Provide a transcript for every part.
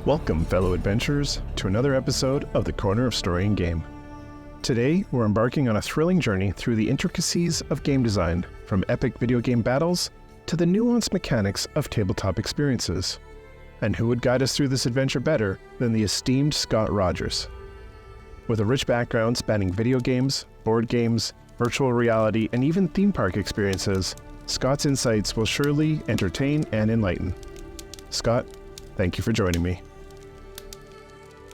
Welcome, fellow adventurers, to another episode of the Corner of Story and Game. Today, we're embarking on a thrilling journey through the intricacies of game design, from epic video game battles to the nuanced mechanics of tabletop experiences. And who would guide us through this adventure better than the esteemed Scott Rogers? With a rich background spanning video games, board games, virtual reality, and even theme park experiences, Scott's insights will surely entertain and enlighten. Scott, thank you for joining me.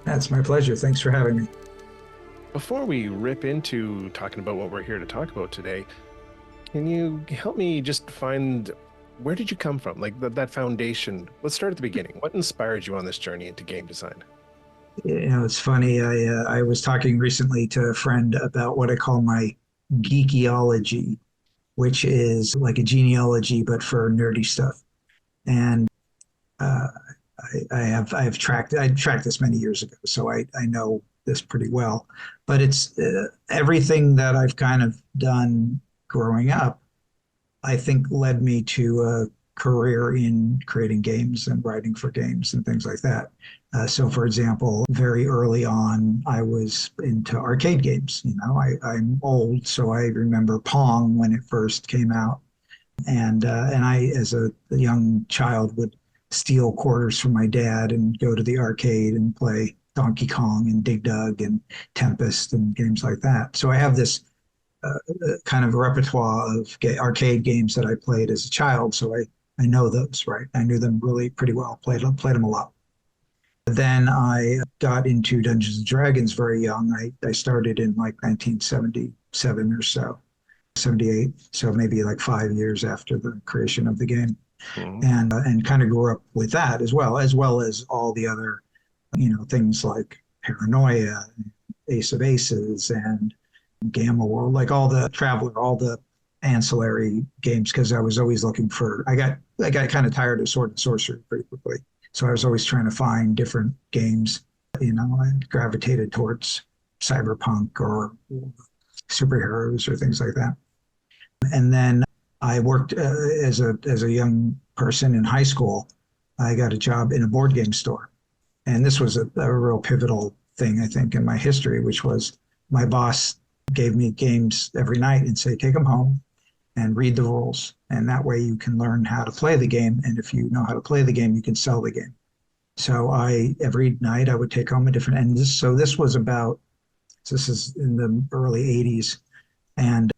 That's my pleasure. Thanks for having me. Before we rip into talking about what we're here to talk about today, can you help me just find, where did you come from? Like that foundation. Let's start at the beginning. What inspired you on this journey into game design? You know, it's funny. I was talking recently to a friend about what I call my geekyology, which is like a genealogy, but for nerdy stuff. And I tracked this many years ago, so I know this pretty well. But it's everything that I've kind of done growing up, I think led me to a career in creating games and writing for games and things like that. So, for example, very early on, I was into arcade games. You know, I'm old, so I remember Pong when it first came out, and I, as a young child, would steal quarters from my dad and go to the arcade and play Donkey Kong and Dig Dug and Tempest and games like that. So I have this kind of repertoire of arcade games that I played as a child. So I know those, right? I knew them really pretty well, played them a lot. Then I got into Dungeons and Dragons very young. I started in like 1977 or so, 78. So maybe like 5 years after the creation of the game. Mm-hmm. And kind of grew up with that as well as all the other, things like Paranoia, Ace of Aces, and Gamma World, like all the Traveler, all the ancillary games, because I was always looking for. I got kind of tired of Sword and Sorcery pretty quickly, so I was always trying to find different games. I gravitated towards cyberpunk or superheroes or things like that, and then I worked as a young person in high school. I got a job in a board game store. And this was a real pivotal thing, I think, in my history, which was my boss gave me games every night and say, take them home and read the rules. And that way you can learn how to play the game. And if you know how to play the game, you can sell the game. So every night I would take home a different, and this is in the early 80s. And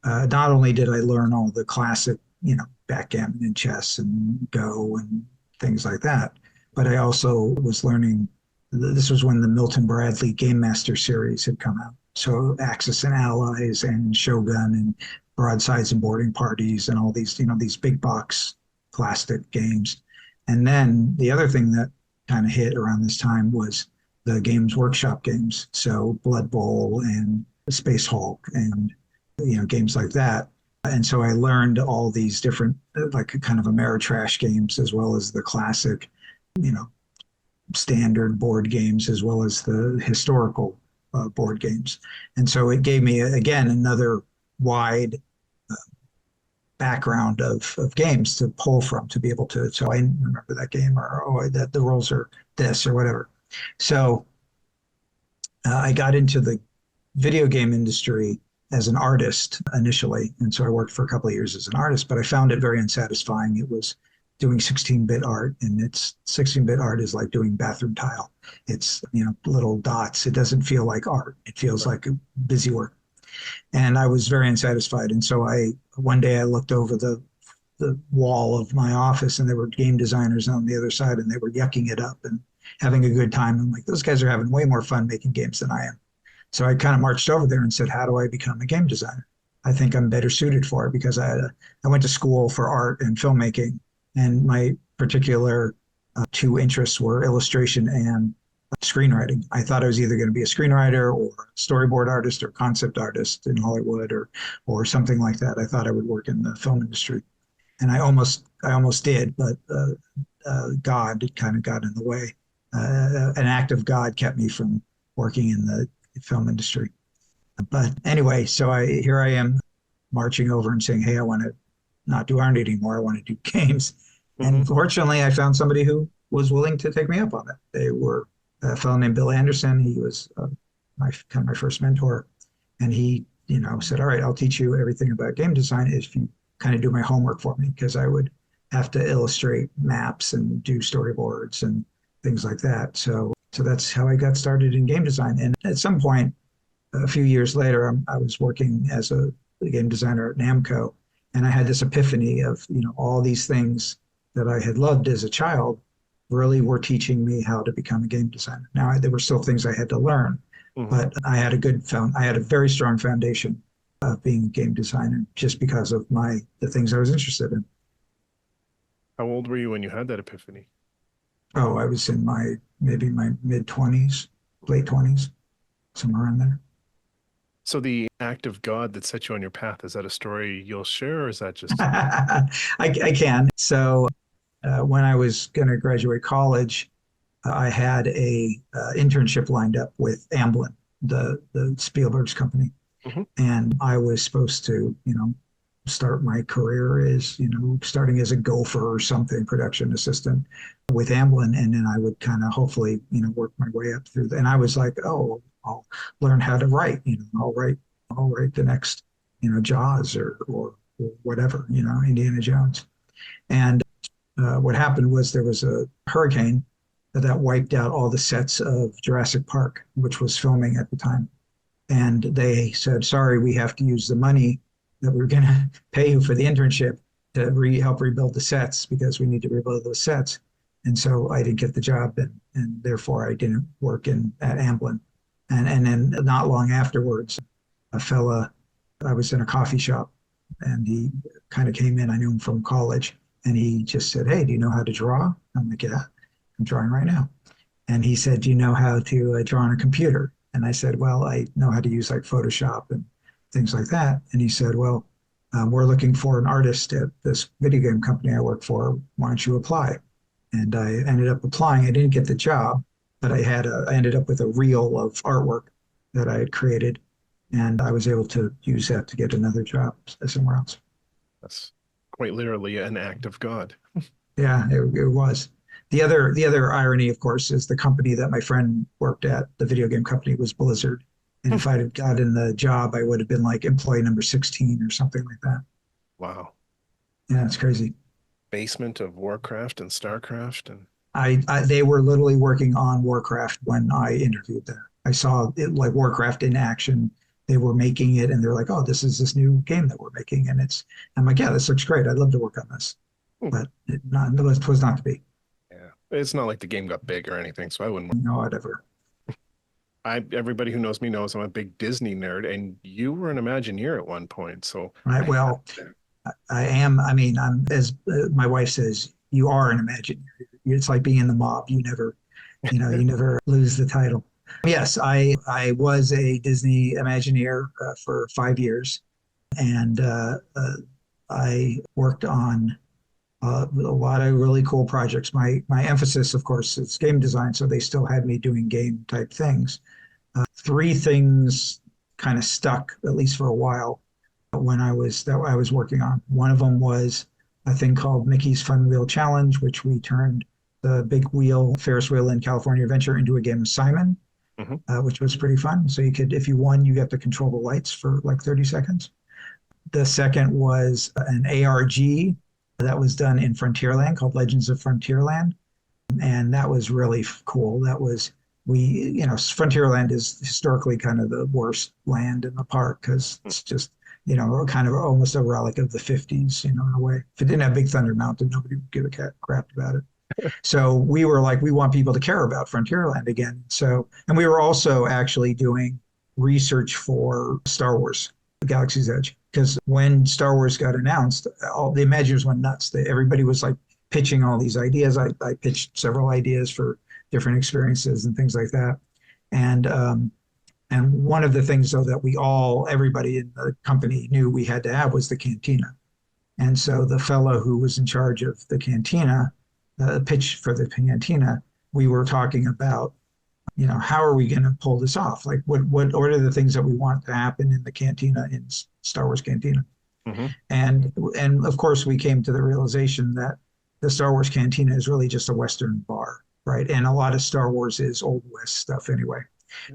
not only did I learn all the classic, backgammon and chess and Go and things like that, but I also was learning. This was when the Milton Bradley Game Master series had come out. So Axis and Allies and Shogun and Broadsides and Boarding Parties and all these, these big box plastic games. And then the other thing that kind of hit around this time was the Games Workshop games. So Blood Bowl and Space Hulk and games like that. And so I learned all these different, like kind of Ameritrash games, as well as the classic, standard board games, as well as the historical board games. And so it gave me, again, another wide background of games to pull from, to be able to, so I remember that game, or that the rules are this or whatever. So I got into the video game industry as an artist initially. And so I worked for a couple of years as an artist, but I found it very unsatisfying. It was doing 16-bit art, and 16-bit art is like doing bathroom tile. It's, little dots. It doesn't feel like art. It feels like busy work. And I was very unsatisfied. And so one day I looked over the wall of my office, and there were game designers on the other side, and they were yucking it up and having a good time. I'm like, those guys are having way more fun making games than I am. So I kind of marched over there and said, how do I become a game designer? I think I'm better suited for it, because I went to school for art and filmmaking, and my particular two interests were illustration and screenwriting. I thought I was either going to be a screenwriter or a storyboard artist or concept artist in Hollywood or something like that. I thought I would work in the film industry, and I almost did, but God kind of got in the way. An act of God kept me from working in the film industry. But anyway, so here I am marching over and saying, hey, I want to not do art anymore. I want to do games. Mm-hmm. And fortunately, I found somebody who was willing to take me up on it. They were a fellow named Bill Anderson. He was my first mentor, and he said, "All right, I'll teach you everything about game design if you kind of do my homework for me," because I would have to illustrate maps and do storyboards and things like that. So that's how I got started in game design. And at some point, a few years later, I was working as a game designer at Namco, and I had this epiphany of all these things that I had loved as a child really were teaching me how to become a game designer. Now, there were still things I had to learn, but I had a very strong foundation of being a game designer just because of the things I was interested in. How old were you when you had that epiphany? Oh, I was in maybe my mid-20s, late 20s, somewhere in there. So the act of God that set you on your path, is that a story you'll share, or is that just... I can. So when I was going to graduate college, I had a internship lined up with Amblin, the Spielberg's company. And I was supposed to, start my career as, starting as a gopher or something, production assistant with Amblin. And then I would kind of hopefully, work my way up through. And I was like, oh, I'll learn how to write, I'll write the next, Jaws or whatever, Indiana Jones. And what happened was there was a hurricane that wiped out all the sets of Jurassic Park, which was filming at the time. And they said, sorry, we have to use the money that we were going to pay you for the internship to help rebuild the sets because we need to rebuild those sets. And so I didn't get the job, and therefore I didn't work at Amblin. And then not long afterwards, a fella, I was in a coffee shop, and he kind of came in. I knew him from college, and he just said, hey, do you know how to draw? I'm like, yeah, I'm drawing right now. And he said, do you know how to draw on a computer? And I said, well, I know how to use like Photoshop and things like that. And he said, well, we're looking for an artist at this video game company I work for. Why don't you apply? And I ended up applying. I didn't get the job, but I ended up with a reel of artwork that I had created, and I was able to use that to get another job somewhere else. That's quite literally an act of God. Yeah, it was. The other irony, of course, is the company that my friend worked at, the video game company, was Blizzard. And if I had gotten the job, I would have been like employee number 16 or something like that. Wow. Yeah, it's crazy. Basement of Warcraft and Starcraft, and they were literally working on Warcraft when I interviewed there. I saw it, like Warcraft in action. They were making it, and they're like, "Oh, this is this new game that we're making," and I'm like, "Yeah, this looks great. I'd love to work on this," but it was not to be. Yeah, it's not like the game got big or anything, so I wouldn't. No, whatever. Everybody who knows me knows I'm a big Disney nerd, and you were an Imagineer at one point, so I am. I mean, I'm, as my wife says, you are an Imagineer. It's like being in the mob. You never lose the title. Yes, I was a Disney Imagineer for 5 years, and I worked on a lot of really cool projects. My emphasis, of course, is game design, so they still had me doing game type things. 3 things kind of stuck, at least for a while, when I was working on. One of them was a thing called Mickey's Fun Wheel Challenge, which we turned the big wheel, Ferris wheel in California Adventure into a game of Simon, which was pretty fun. So you could, if you won, you got to control the lights for like 30 seconds. The second was an ARG that was done in Frontierland called Legends of Frontierland. And that was really cool. That was, Frontierland is historically kind of the worst land in the park because it's just, kind of almost a relic of the 50s, in a way. If it didn't have Big Thunder Mountain, nobody would give a crap about it. So we were like, we want people to care about Frontierland again. So, and we were also actually doing research for Star Wars, Galaxy's Edge, because when Star Wars got announced, all the Imagineers went nuts. Everybody was like pitching all these ideas. I pitched several ideas for different experiences and things like that. And one of the things, though, that everybody in the company knew we had to have was the cantina. And so the fellow who was in charge of the cantina, the pitch for the cantina, we were talking about, how are we going to pull this off? Like, what are the things that we want to happen in the cantina, in Star Wars Cantina? And of course, we came to the realization that the Star Wars Cantina is really just a Western bar, right? And a lot of Star Wars is Old West stuff anyway.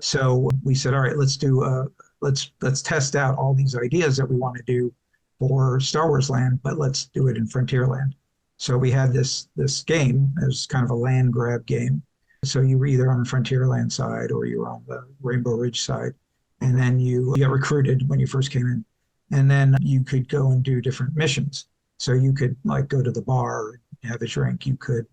So we said, all right, let's test out all these ideas that we want to do for Star Wars land, but let's do it in Frontierland. So we had this game. It was kind of a land grab game. So you were either on the Frontierland side or you were on the Rainbow Ridge side. And then you got recruited when you first came in. And then you could go and do different missions. So you could like go to the bar, have a drink. You could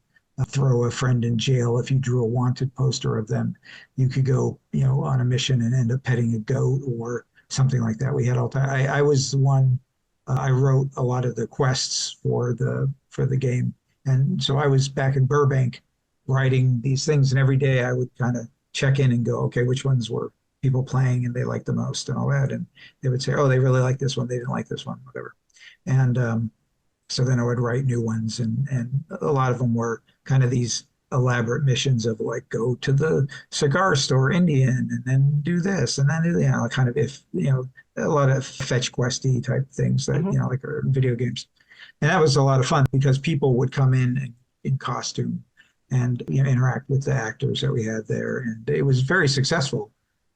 throw a friend in jail if you drew a wanted poster of them. You could go, on a mission and end up petting a goat or something like that. We had all time. I was the one. I wrote a lot of the quests for the game, and so I was back in Burbank writing these things. And every day I would kind of check in and go, okay, which ones were people playing and they liked the most and all that. And they would say, oh, they really like this one. They didn't like this one, whatever. And so then I would write new ones, and a lot of them were kind of these elaborate missions of like go to the cigar store Indian and then do this and then kind of a lot of fetch questy type things that like are video games, and that was a lot of fun because people would come in costume and interact with the actors that we had there, and it was very successful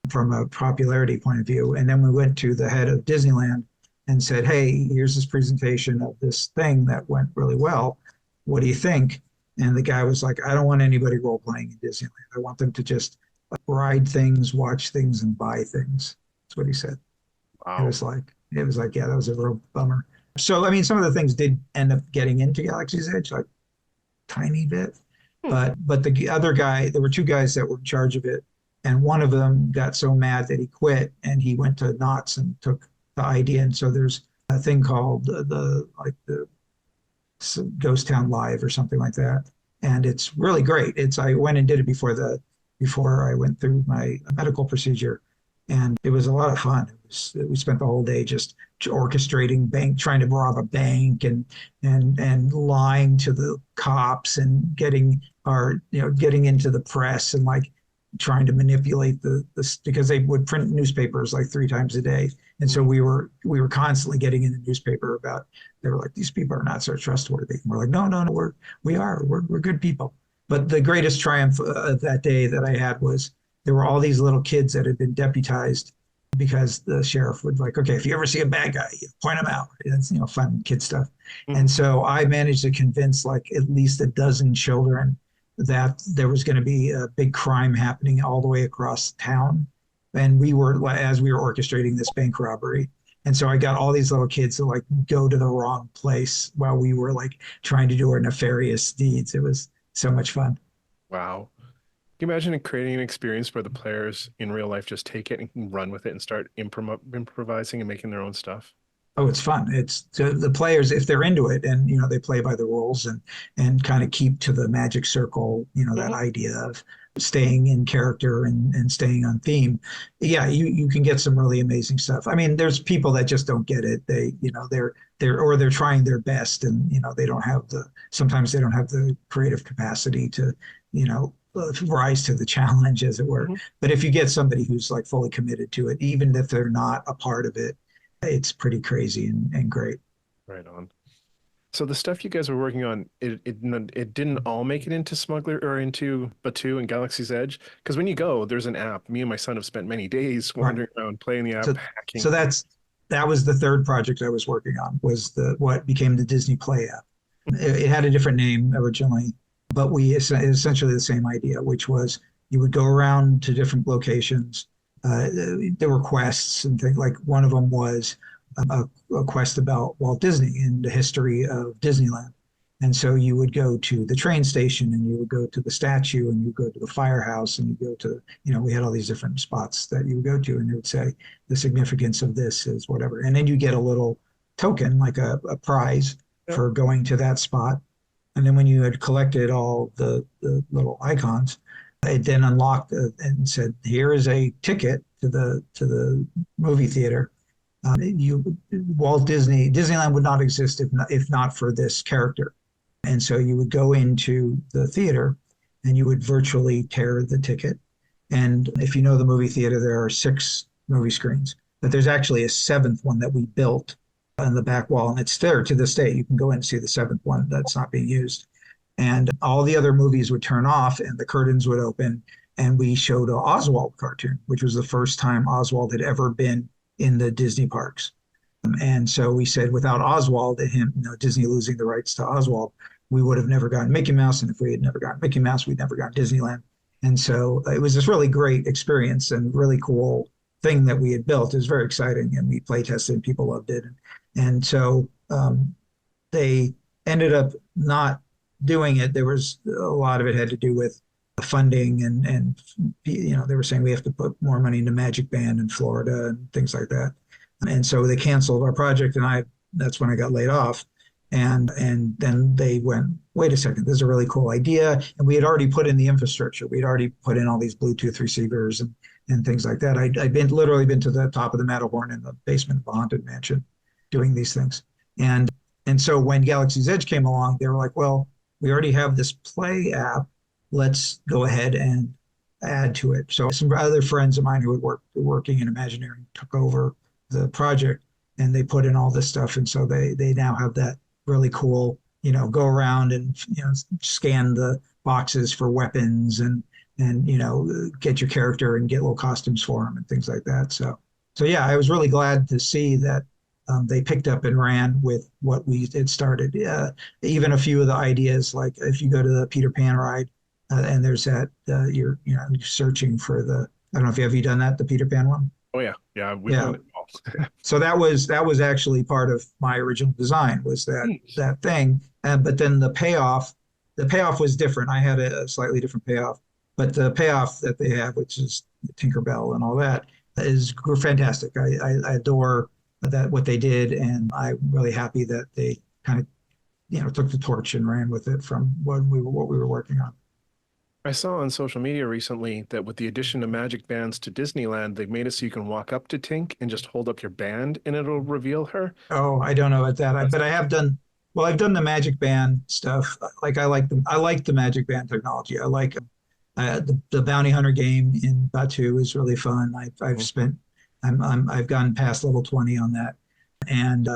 from a popularity point of view. And then we went to the head of Disneyland and said, hey, here's this presentation of this thing that went really well. What do you think? And the guy was like, I don't want anybody role playing in Disneyland. I want them to just ride things, watch things, and buy things. That's what he said. Wow. It was like, yeah, that was a real bummer. So, I mean, some of the things did end up getting into Galaxy's Edge, like tiny bit. But the other guy, there were two guys that were in charge of it. And one of them got so mad that he quit and he went to Knott's and took the idea. And so there's a thing called the Ghost Town Live or something like that. And it's really great. I went and did it before I went through my medical procedure. And it was a lot of fun. We spent the whole day just orchestrating trying to rob a bank and lying to the cops and getting into the press and like trying to manipulate this because they would print newspapers like 3 times a day. And so we were constantly getting in the newspaper about, they were like, these people are not so trustworthy. And we're like, no, we're good people. But the greatest triumph of that day that I had was there were all these little kids that had been deputized because the sheriff would like, okay, if you ever see a bad guy, point him out. It's, fun kid stuff. Mm-hmm. And so I managed to convince like at least a dozen children that there was going to be a big crime happening all the way across town. And as we were orchestrating this bank robbery. And so I got all these little kids to like go to the wrong place while we were like trying to do our nefarious deeds. It was so much fun. Wow. Can you imagine creating an experience where the players in real life just take it and run with it and start improvising and making their own stuff? Oh, it's fun. It's the players, if they're into it and, they play by the rules and kind of keep to the magic circle, that idea of staying in character and staying on theme. Yeah, you can get some really amazing stuff. I mean, there's people that just don't get it. They're trying their best and, sometimes they don't have the creative capacity to, rise to the challenge, as it were. Mm-hmm. But if you get somebody who's like fully committed to it, even if they're not a part of it, it's pretty crazy and great. Right on. So the stuff you guys were working on, it didn't all make it into Smuggler or into Batuu and Galaxy's Edge? Because when you go, there's an app. Me and my son have spent many days wandering around, playing the app, hacking. So that was the third project I was working on, was what became the Disney Play app. It had a different name originally, but essentially the same idea, which was you would go around to different locations. There were quests and things. Like one of them was a quest about Walt Disney and the history of Disneyland. And so you would go to the train station and you would go to the statue and you go to the firehouse and you go to, we had all these different spots that you would go to, and it would say the significance of this is whatever. And then you get a little token, like a prize for going to that spot. And then when you had collected all the little icons, it then unlocked and said, here is a ticket to the movie theater. Disneyland would not exist if not for this character. And so you would go into the theater and you would virtually tear the ticket. And if you know the movie theater, there are 6 movie screens, but there's actually a 7th one that we built on the back wall, and it's there to this day. You can go in and see the seventh one that's not being used. And all the other movies would turn off and the curtains would open, and we showed an Oswald cartoon, which was the first time Oswald had ever been in the Disney parks. And so we said, without Oswald and him, Disney losing the rights to Oswald, we would have never gotten Mickey Mouse. And if we had never gotten Mickey Mouse, we'd never gotten Disneyland. And so it was this really great experience and really cool thing that we had built. It was very exciting, and we play tested and people loved it. And so they ended up not doing it. There was a lot of it had to do with funding, and they were saying we have to put more money into Magic Band in Florida and things like that. And so they canceled our project, and that's when I got laid off. And then they went, wait a second, this is a really cool idea. And we had already put in the infrastructure. We'd already put in all these Bluetooth receivers and things like that. I'd literally been to the top of the Matterhorn in the basement of the Haunted Mansion doing these things. And so when Galaxy's Edge came along, they were like, well, we already have this play app. Let's go ahead and add to it. So some other friends of mine who were working in Imagineering took over the project, and they put in all this stuff. And so they now have that really cool, go around and, scan the boxes for weapons and get your character and get little costumes for them and things like that. So yeah, I was really glad to see that they picked up and ran with what we had started. Even a few of the ideas, like if you go to the Peter Pan ride, and there's that you're searching for I don't know if have you done that, the Peter Pan one? Oh yeah, we've done it all. So that was actually part of my original design, was that thing. But then the payoff was different. I had a slightly different payoff, but the payoff that they have, which is Tinkerbell and all that, is fantastic. I adore that what they did, and I'm really happy that they kind of took the torch and ran with it from what we were working on. I saw on social media recently that with the addition of Magic Bands to Disneyland, they've made it so you can walk up to Tink and just hold up your band and it'll reveal her. Oh, I don't know about that, but I have done. Well, I've done the Magic Band stuff. Like I like the Magic Band technology. I like the Bounty Hunter game in Batu is really fun. I've gone past level 20 on that, and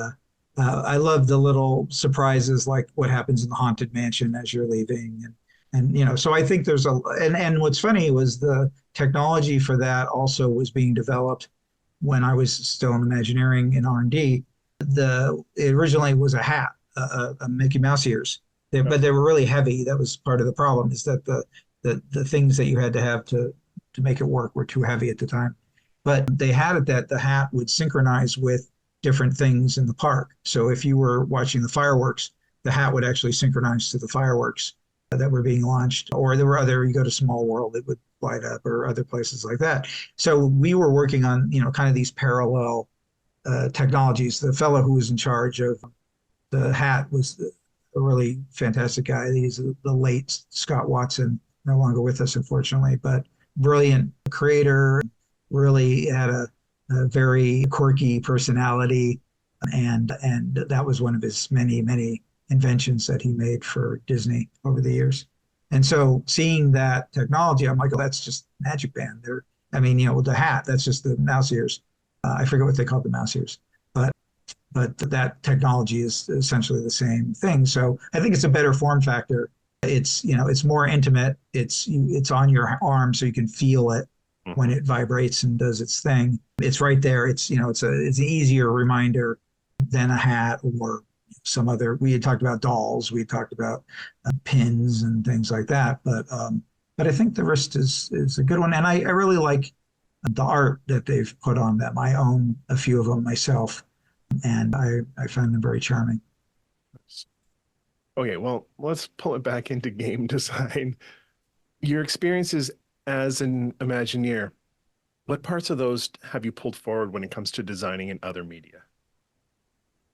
I love the little surprises like what happens in the Haunted Mansion as you're leaving, and so I think there's and what's funny was the technology for that also was being developed when I was still in Imagineering in R&D. It originally was a hat, a Mickey Mouse ears, but they were really heavy. That was part of the problem, is that the things that you had to have to make it work were too heavy at the time. But they had it that the hat would synchronize with different things in the park. So if you were watching the fireworks, the hat would actually synchronize to the fireworks that were being launched. Or there were you go to Small World, it would light up, or other places like that. So we were working on, kind of these parallel technologies. The fellow who was in charge of the hat was a really fantastic guy. He's the late Scott Watson, no longer with us, unfortunately, but brilliant creator, really had a very quirky personality. And that was one of his many, many inventions that he made for Disney over the years. And so seeing that technology, I'm like, oh, that's just Magic Band. The hat, that's just the mouse ears. I forget what they call the mouse ears, but that technology is essentially the same thing. So I think it's a better form factor. It's more intimate. It's on your arm, so you can feel it when it vibrates and does its thing. It's right there. It's an easier reminder than a hat or some other. We had talked about dolls. We talked about pins and things like that. But I think the wrist is a good one, and I really like the art that they've put on them. I own a few of them myself, and I find them very charming. Okay, well, let's pull it back into game design. Your experiences as an Imagineer, what parts of those have you pulled forward when it comes to designing in other media?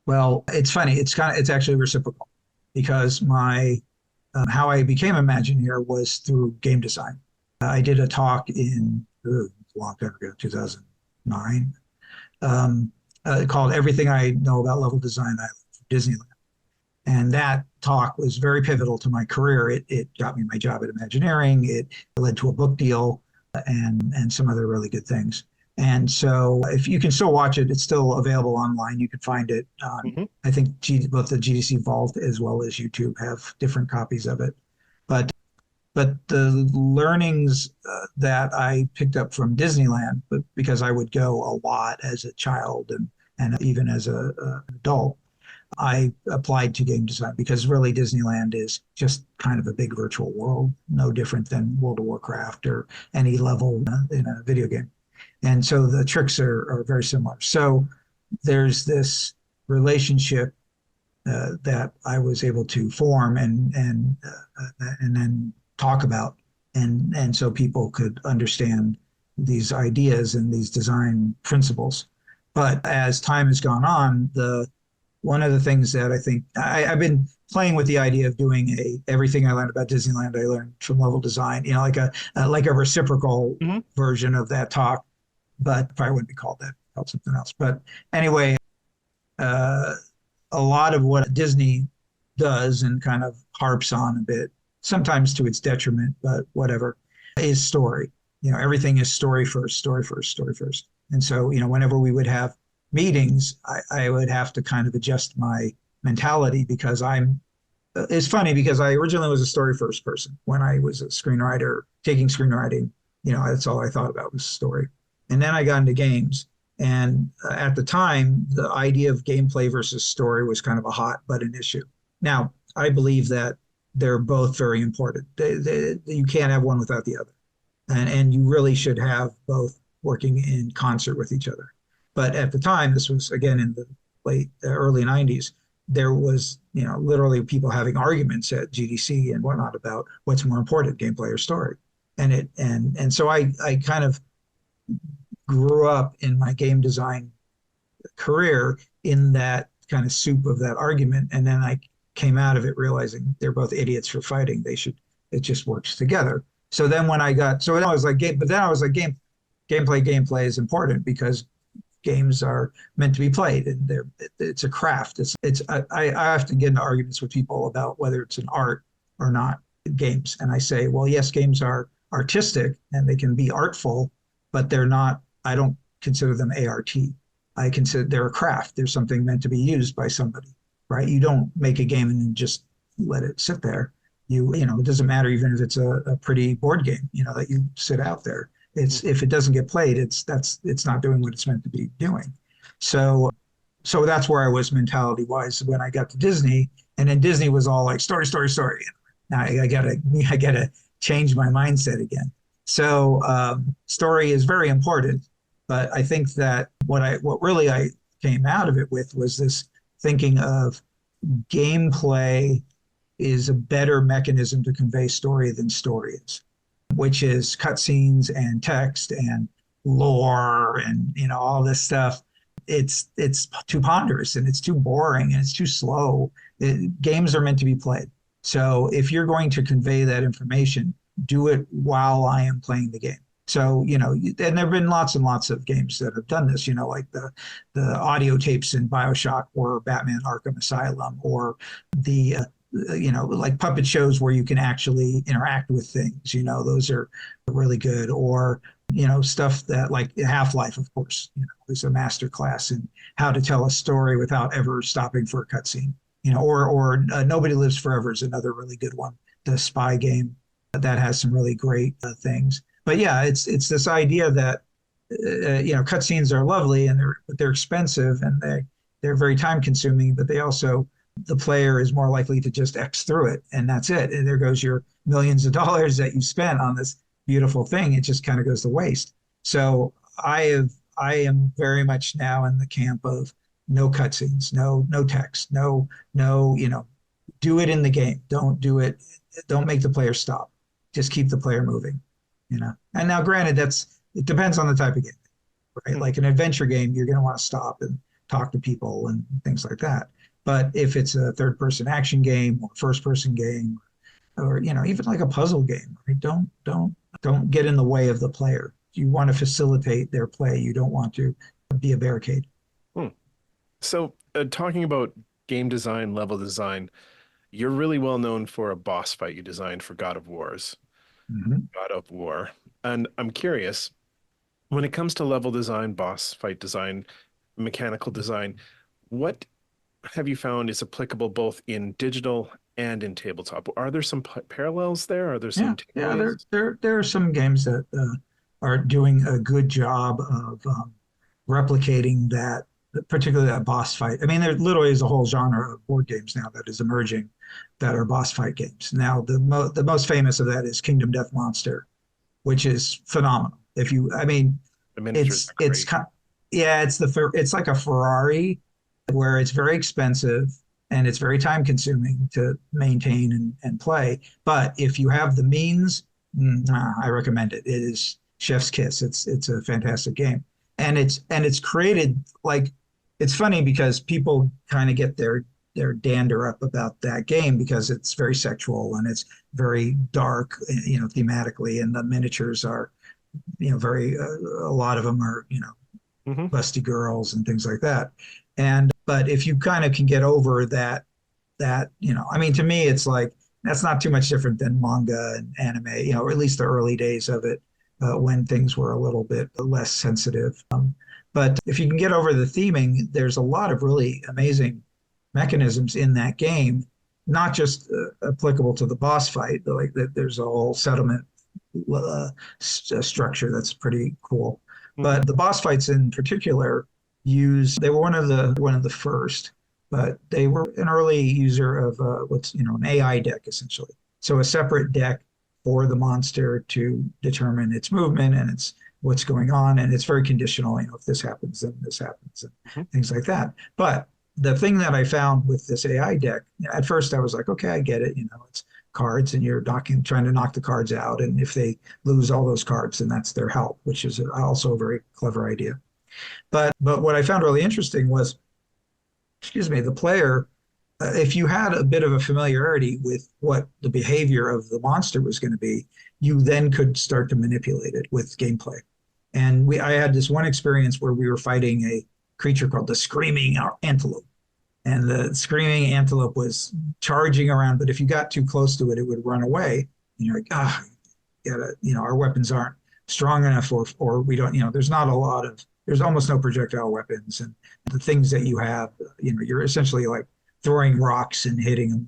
Well, it's funny. It's actually reciprocal, because how I became Imagineer was through game design. I did a talk in a long time ago, 2009, called "Everything I Know About Level Design I Learned from Disneyland," and that talk was very pivotal to my career. It got me my job at Imagineering. It led to a book deal and some other really good things. And so if you can still watch it, it's still available online. You can find it on, Hmm. I think both the GDC Vault as well as YouTube have different copies of it. But the learnings that I picked up from Disneyland, but because I would go a lot as a child and even as an adult, I applied to game design because really Disneyland is just kind of a big virtual world, no different than World of Warcraft or any level in a video game. And so the tricks are very similar. So there's this relationship that I was able to form and then talk about, and so people could understand these ideas and these design principles. But as time has gone on, the one of the things that I think I've been playing with the idea of doing everything I learned about Disneyland I learned from level design, like a reciprocal Hmm. version of that talk, but probably wouldn't be called that, called something else. But anyway, uh, a lot of what Disney does and kind of harps on a bit, sometimes to its detriment, but whatever, is story. Everything is story first, story first, story first. And so, whenever we would have meetings, I would have to kind of adjust my mentality because it's funny because I originally was a story first person when I was a screenwriter, taking screenwriting, that's all I thought about was story. And then I got into games. And at the time, the idea of gameplay versus story was kind of a hot button issue. Now, I believe that they're both very important. You can't have one without the other. And you really should have both working in concert with each other. But at the time, this was again in the early 90s, there was, literally people having arguments at GDC and whatnot about what's more important, gameplay or story. And so I kind of grew up in my game design career in that kind of soup of that argument. And then I came out of it realizing they're both idiots for fighting. It just works together. So then so then I was like, but then I was like, gameplay is important because games are meant to be played and it's a craft. I often get into arguments with people about whether it's an art or not games. And I say, well, yes, games are artistic and they can be artful, but they're not, I don't consider them ART. I consider they're a craft. They're something meant to be used by somebody, right? You don't make a game and then just let it sit there. It doesn't matter even if it's a pretty board game, that you sit out there. If it doesn't get played, it's not doing what it's meant to be doing. So that's where I was mentality wise when I got to Disney, and then Disney was all like story, story, story. Now I gotta change my mindset again. So story is very important, but I think that what really I came out of it with was this thinking of gameplay is a better mechanism to convey story than story is, which is cutscenes and text and lore and all this stuff. It's too ponderous and it's too boring and it's too slow. Games are meant to be played. So if you're going to convey that information, do it while I am playing the game. So, and there have been lots and lots of games that have done this, like the audio tapes in BioShock or Batman Arkham Asylum or the like puppet shows where you can actually interact with things, those are really good. Or, stuff that like Half-Life, of course, is a master class in how to tell a story without ever stopping for a cutscene, or Nobody Lives Forever is another really good one, the spy game that has some really great things. But yeah, it's this idea that, cutscenes are lovely and they're expensive and they're very time consuming, but they also the player is more likely to just X through it and that's it. And there goes your millions of dollars that you spent on this beautiful thing. It just kind of goes to waste. So I am very much now in the camp of no cutscenes, no text, no, do it in the game. Don't make the player stop. Just keep the player moving. And now granted, it depends on the type of game, right? Like an adventure game, you're going to want to stop and talk to people and things like that. But if it's a third person action game or first person game or even like a puzzle game, right? Don't get in the way of the player. You want to facilitate their play. You don't want to be a barricade. Hmm. So, talking about game design, level design, you're really well known for a boss fight you designed for God of War. Mm-hmm. And I'm curious, When it comes to level design, boss fight design, mechanical design, what have you found is applicable both in digital and in tabletop? Are there some parallels there? Are there some Yeah. takeaways? There are some games that are doing a good job of replicating that, particularly that boss fight. I mean, there literally is a whole genre of board games now that is emerging that are boss fight games. Now, the most famous of that is Kingdom Death Monster, which is phenomenal. If you, I mean, The miniatures are it's great. kind, yeah, it's like a Ferrari where it's very expensive and it's very time consuming to maintain and play. But if you have the means, I recommend it. It is chef's kiss. It's a fantastic game, and it's created like it's funny because people kind of get their dander up about that game because it's very sexual and it's very dark, thematically, and the miniatures are, very a lot of them are, Hmm. busty girls and things like that. And but if you kind of can get over that, I mean, to me, it's like that's not too much different than manga and anime, or at least the early days of it, when things were a little bit less sensitive. But if you can get over the theming, there's a lot of really amazing mechanisms in that game, not just applicable to the boss fight, but like there's a whole settlement structure that's pretty cool. Hmm. But the boss fights in particular they were one of the first, but they were an early user of what's an AI deck essentially. So a separate deck for the monster to determine its movement and its what's going on, and it's very conditional. If this happens, then this happens, and things like that. But the thing that I found with this AI deck, at first I was like, okay, I get it. It's cards, and you're trying to knock the cards out, and if they lose all those cards, then that's their help, which is also a very clever idea. But what I found really interesting was, excuse me, the player, if you had a bit of a familiarity with what the behavior of the monster was going to be, you then could start to manipulate it with gameplay. And I had this one experience where we were fighting a creature called the screaming antelope. And the screaming antelope was charging around, but if you got too close to it, it would run away. And you're like, our weapons aren't strong enough, or we don't, there's almost no projectile weapons. And the things that you have, you're essentially like throwing rocks and hitting them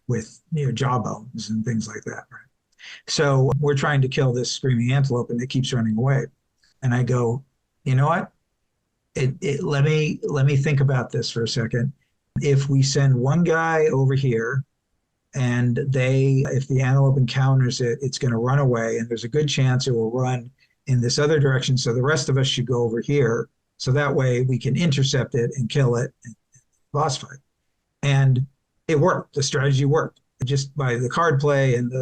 with jawbones and things like that. Right. So we're trying to kill this screaming antelope and it keeps running away. And I go, you know what? Let me think about this for a second. If we send one guy over here and if the antelope encounters it, it's going to run away, and there's a good chance it will run in this other direction. So the rest of us should go over here. So that way we can intercept it and kill it and boss fight. And it worked. The strategy worked just by the card play and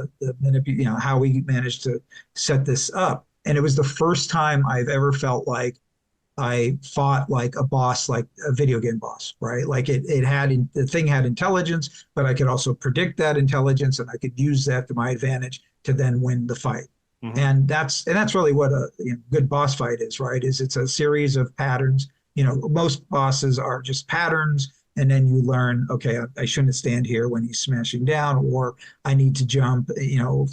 how we managed to set this up. And it was the first time I've ever felt like I fought like a boss, like a video game boss, right? Like the thing had intelligence, but I could also predict that intelligence, and I could use that to my advantage to then win the fight. Mm-hmm. And that's really what a good boss fight is, right? It's a series of patterns. Most bosses are just patterns, and then you learn, okay, I shouldn't stand here when he's smashing down, or I need to jump,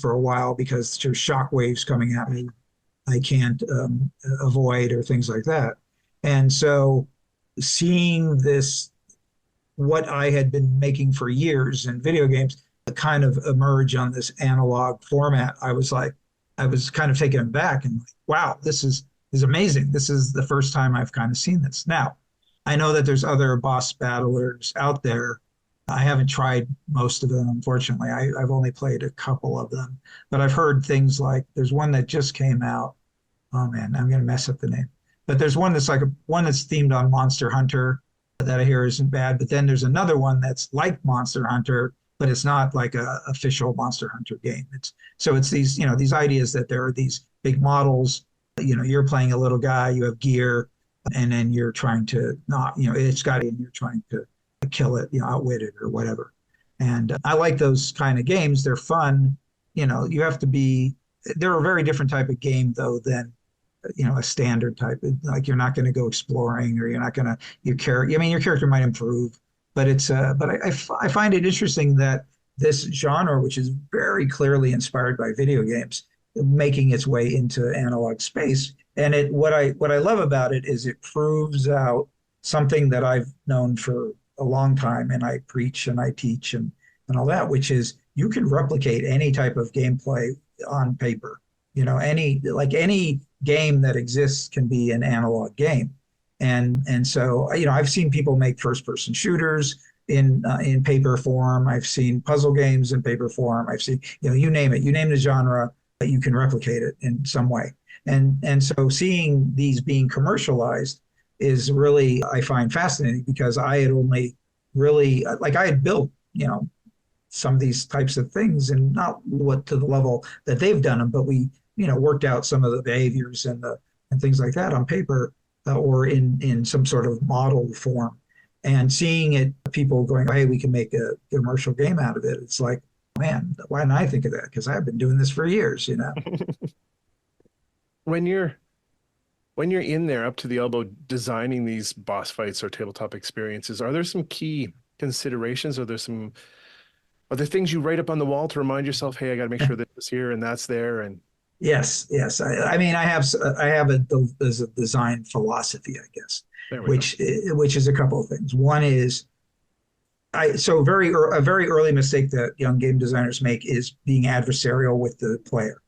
for a while because there's shock waves coming at me I can't avoid, or things like that. And so seeing this, what I had been making for years in video games, kind of emerge on this analog format, I was kind of taken aback and like, wow, this is amazing. This is the first time I've kind of seen this. Now, I know that there's other boss battlers out there. I haven't tried most of them, unfortunately. I've only played a couple of them, but I've heard things like there's one that just came out. Oh man, I'm going to mess up the name. But there's one that's one that's themed on Monster Hunter that I hear isn't bad. But then there's another one that's like Monster Hunter, but it's not like a official Monster Hunter game. It's these, these ideas that there are these big models. You're playing a little guy, you have gear, and then you're trying to not, it's got it, and you're trying to kill it, outwit it or whatever. And I like those kind of games. They're fun. You have to be. They're a very different type of game though than a standard type. Like you're not going to go exploring, or you're not going to your character might improve, but I find it interesting that this genre, which is very clearly inspired by video games, making its way into analog space. And what I love about it is it proves out something that I've known for a long time, and I preach and I teach and all that, which is you can replicate any type of gameplay on paper. Any game that exists can be an analog game. And so I've seen people make first person shooters in paper form. I've seen puzzle games in paper form. I've seen, you name it, you name the genre, that you can replicate it in some way. And so seeing these being commercialized is really, I find fascinating, because I had only really, I had built, some of these types of things, and not what to the level that they've done them, but we, worked out some of the behaviors and things like that on paper, or in some sort of model form. And seeing it, people going, hey, we can make a commercial game out of it. It's like, man, why didn't I think of that? Because I've been doing this for years, When you're in there up to the elbow designing these boss fights or tabletop experiences, are there some key considerations? Are there things you write up on the wall to remind yourself, hey, I got to make sure that this here and that's there? And Yes. I mean, I have there's a design philosophy, I guess, which is a couple of things. One is, a very early mistake that young game designers make is being adversarial with the player.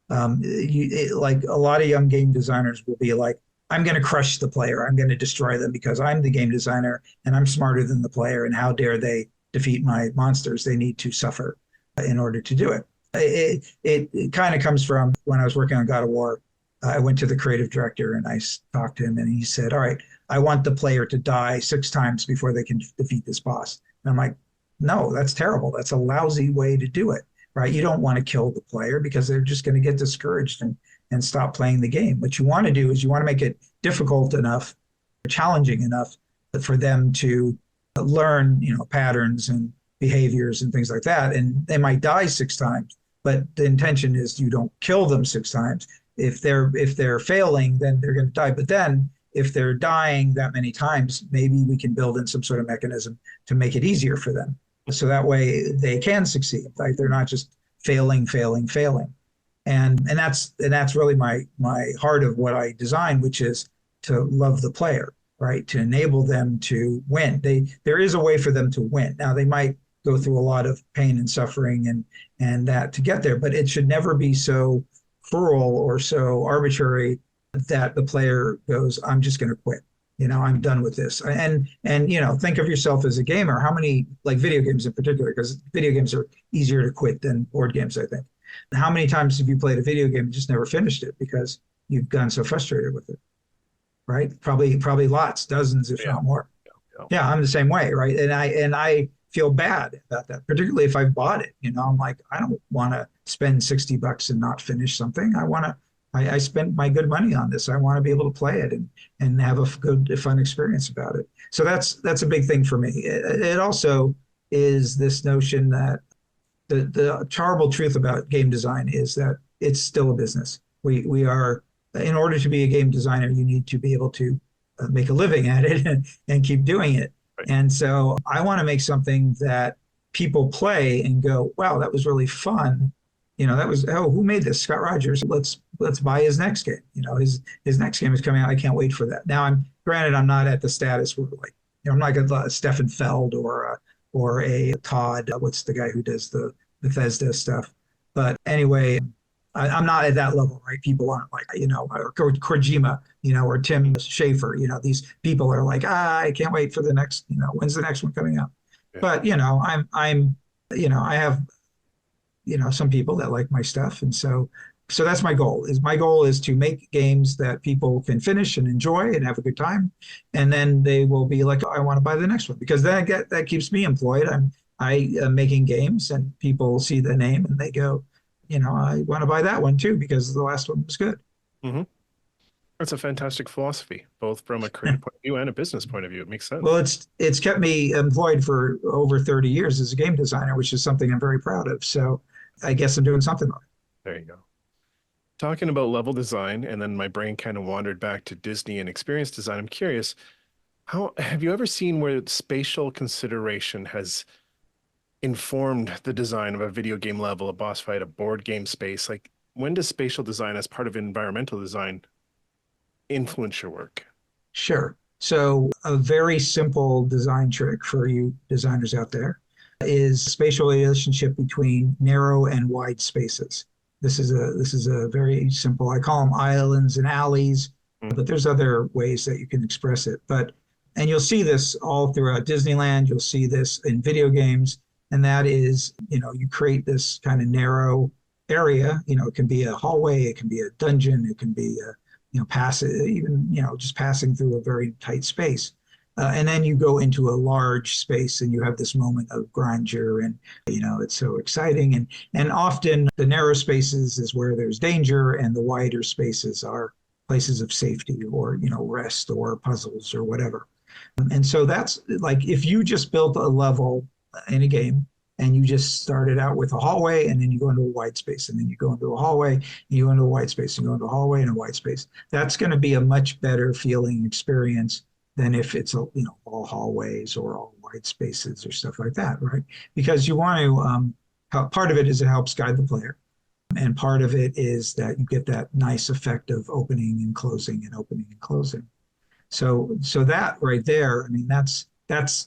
Like a lot of young game designers will be like, I'm going to crush the player. I'm going to destroy them because I'm the game designer and I'm smarter than the player. And how dare they defeat my monsters? They need to suffer in order to do it. It kind of comes from when I was working on God of War. I went to the creative director and I talked to him, and he said, all right, I want the player to die 6 times before they can defeat this boss. And I'm like, no, that's terrible. That's a lousy way to do it, right? You don't want to kill the player because they're just going to get discouraged and stop playing the game. What you want to do is you want to make it difficult enough, challenging enough for them to learn, patterns and behaviors and things like that. And they might die 6 times, but the intention is you don't kill them 6 times. If they're failing, then they're going to die. But then if they're dying that many times, maybe we can build in some sort of mechanism to make it easier for them. So that way they can succeed. Like they're not just failing. And that's really my heart of what I design, which is to love the player, right? To enable them to win. There is a way for them to win. Now they might go through a lot of pain and suffering and that to get there, but it should never be so cruel or so arbitrary that the player goes, I'm just going to quit. I'm done with this. And think of yourself as a gamer. How many, like video games in particular, because video games are easier to quit than board games, I think. How many times have you played a video game and just never finished it because you've gotten so frustrated with it, right? Probably lots, dozens, if not more. Yeah, I'm the same way, right? And I feel bad about that, particularly if I've bought it. I'm like, I don't want to spend $60 and not finish something. I spent my good money on this. I want to be able to play it and have a good, fun experience about it. So that's a big thing for me. It also is this notion that the horrible truth about game design is that it's still a business. We are, in order to be a game designer, you need to be able to make a living at it and keep doing it. Right. And so I want to make something that people play and go, wow, that was really fun. That was, who made this? Scott Rogers. Let's buy his next game. His next game is coming out. I can't wait for that. Now I'm not at the status where I'm not a Stefan Feld or a Todd. What's the guy who does the Bethesda stuff? But anyway, I'm not at that level, right? People aren't like, or Kojima, or Tim Schafer. These people are like, I can't wait for the next, when's the next one coming out? Yeah. But I have some people that like my stuff, and so that's my goal. My goal is to make games that people can finish and enjoy and have a good time, and then they will be like, I want to buy the next one, because then that keeps me employed. I am making games, and people see the name and they go, I want to buy that one too because the last one was good. Mm-hmm. That's a fantastic philosophy, both from a creative point of view and a business point of view. It makes sense. Well, it's kept me employed for over 30 years as a game designer, which is something I'm very proud of. So I guess I'm doing something right. There you go. Talking about level design, and then my brain kind of wandered back to Disney and experience design. I'm curious, how have you ever seen where spatial consideration has informed the design of a video game level, a boss fight, a board game space? Like, when does spatial design as part of environmental design influence your work? Sure. So a very simple design trick for you designers out there is spatial relationship between narrow and wide spaces. This is a very simple. I call them islands and alleys, but there's other ways that you can express it. And you'll see this all throughout Disneyland. You'll see this in video games, and that is, you create this kind of narrow area. It can be a hallway, it can be a dungeon, it can be just passing through a very tight space. And then you go into a large space and you have this moment of grandeur, and it's so exciting. And often the narrow spaces is where there's danger, and the wider spaces are places of safety, or rest, or puzzles, or whatever. And so that's like, if you just built a level in a game and you just started out with a hallway, and then you go into a wide space, and then you go into a hallway, and you go into a wide space, and you go into a hallway and a wide space, that's going to be a much better feeling experience than if it's all hallways or all wide spaces or stuff like that, right? Because you want to, part of it is it helps guide the player, and part of it is that you get that nice effect of opening and closing and opening and closing. So that right there, I mean, that's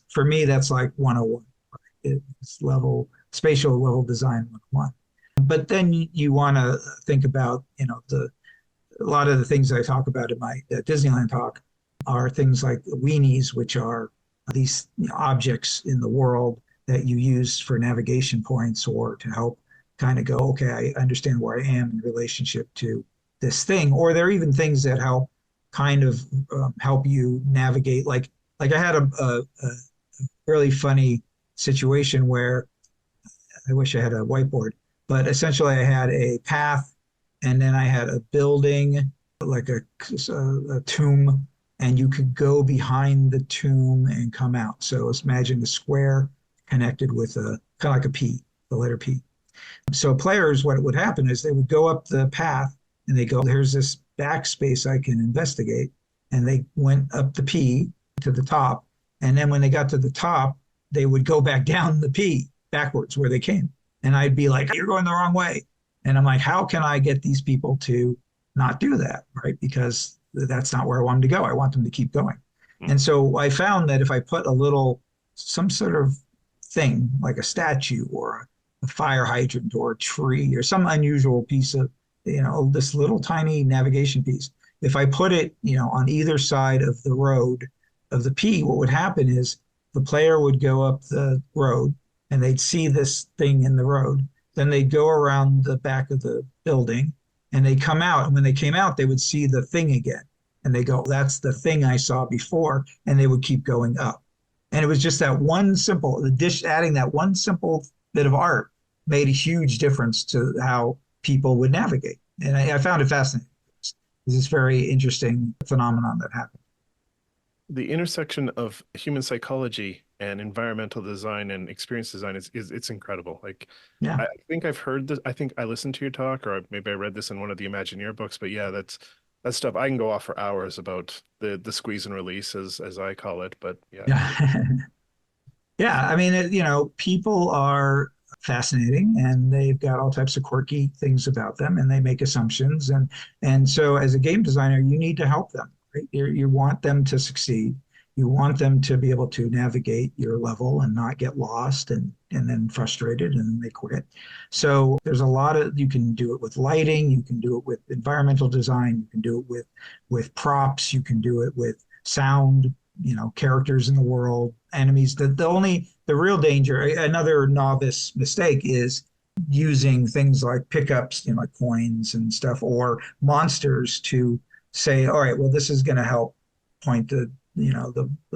for me, that's like 101. Right? It's spatial level design 101. But then you want to think about, a lot of the things I talk about in my Disneyland talk are things like weenies, which are these objects in the world that you use for navigation points, or to help kind of go, okay, I understand where I am in relationship to this thing. Or there are even things that help kind of help you navigate. Like I had a really funny situation where I wish I had a whiteboard, but essentially I had a path, and then I had a building, like a tomb, and you could go behind the tomb and come out. So let's imagine the square connected with a kind of like a P, the letter P. So players, what would happen is they would go up the path, and they go, there's this backspace I can investigate. And they went up the P to the top. And then when they got to the top, they would go back down the P backwards where they came. And I'd be like, you're going the wrong way. And I'm like, how can I get these people to not do that, right? Because that's not where I want them to go. I want them to keep going. And so I found that if I put some sort of thing, like a statue or a fire hydrant or a tree or some unusual piece of, this little tiny navigation piece, if I put it, on either side of the road of the P, what would happen is the player would go up the road and they'd see this thing in the road. Then they'd go around the back of the building and they'd come out. And when they came out, they would see the thing again. And they go, that's the thing I saw before. And they would keep going up. And it was just that adding that one simple bit of art made a huge difference to how people would navigate. And I found it fascinating. This is very interesting phenomenon that happened. The intersection of human psychology and environmental design and experience design it's incredible. Like, yeah. I think I've heard this. I think I listened to your talk, or maybe I read this in one of the Imagineer books. But yeah, that's stuff I can go off for hours about the squeeze and release, as I call it. But yeah. Yeah. I mean, people are fascinating, and they've got all types of quirky things about them, and they make assumptions. And so as a game designer, you need to help them. Right? You want them to succeed. You want them to be able to navigate your level and not get lost and then frustrated, and then they quit. So there's a lot you can do it with lighting, you can do it with environmental design, you can do it with props, you can do it with sound, characters in the world, enemies. The real danger, another novice mistake, is using things like pickups, like coins and stuff, or monsters to say, all right, well, this is going to help point the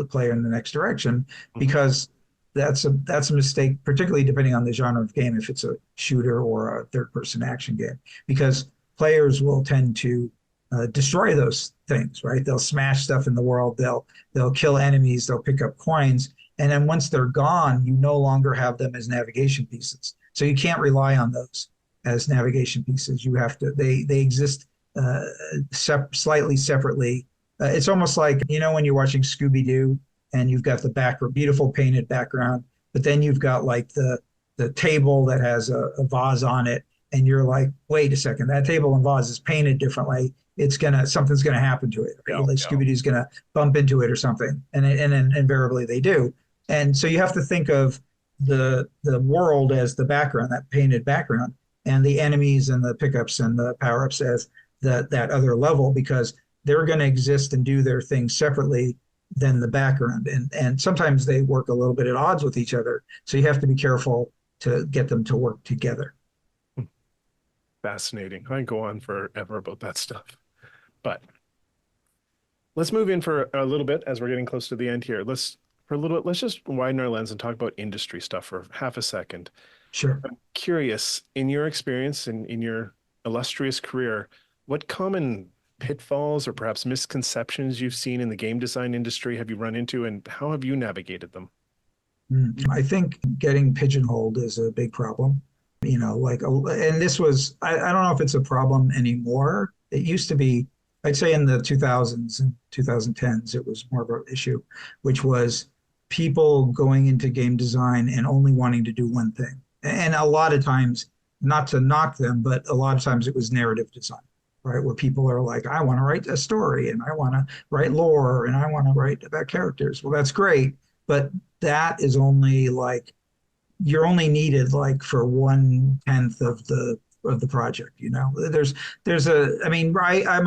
player in the next direction, because that's a mistake, particularly depending on the genre of game, if it's a shooter or a third-person action game, because players will tend to destroy those things, right? They'll smash stuff in the world, they'll kill enemies, they'll pick up coins, and then once they're gone, you no longer have them as navigation pieces. So you can't rely on those as navigation pieces. You have to, they exist slightly separately. It's almost like, when you're watching Scooby-Doo and you've got the beautiful painted background, but then you've got like the table that has a vase on it, and you're like, wait a second, that table and vase is painted differently. Something's gonna happen to it. Right? Like Scooby-Doo's gonna bump into it or something, and invariably they do. And so you have to think of the world as the background, that painted background, and the enemies and the pickups and the power-ups as that other level, because they're going to exist and do their things separately than the background. And sometimes they work a little bit at odds with each other. So you have to be careful to get them to work together. Fascinating. I can go on forever about that stuff. But let's move in for a little bit as we're getting close to the end here. Let's just widen our lens and talk about industry stuff for half a second. Sure. I'm curious, in your experience and in your illustrious career, what common pitfalls or perhaps misconceptions you've seen in the game design industry have you run into, and how have you navigated them? I think getting pigeonholed is a big problem. And this was, I don't know if it's a problem anymore. It used to be, I'd say in the 2000s and 2010s, it was more of an issue, which was people going into game design and only wanting to do one thing. And a lot of times, not to knock them, but a lot of times it was narrative design, right? Where people are like, I want to write a story and I want to write lore and I want to write about characters. Well, that's great, but that is only like, you're only needed like for 1/10 of the project. I'm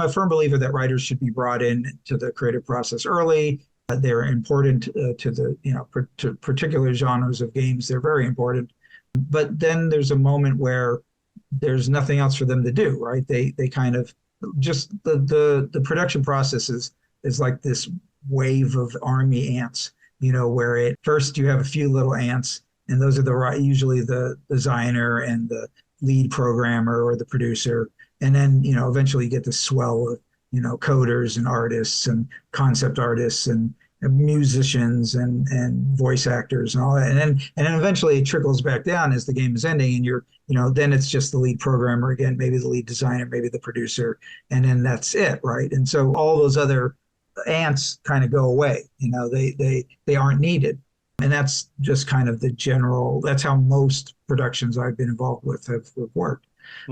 a firm believer that writers should be brought in to the creative process early. They're important to particular genres of games. They're very important. But then there's a moment where there's nothing else for them to do, right? They kind of just the production process is like this wave of army ants, where at first you have a few little ants, and those are usually the designer and the lead programmer or the producer. And then, eventually you get the swell of, coders and artists and concept artists and musicians and voice actors and all that. And then eventually it trickles back down as the game is ending, and then it's just the lead programmer again, maybe the lead designer, maybe the producer, and then that's it, right? And so all those other ants kind of go away. They aren't needed. And that's just kind of that's how most productions I've been involved with have worked.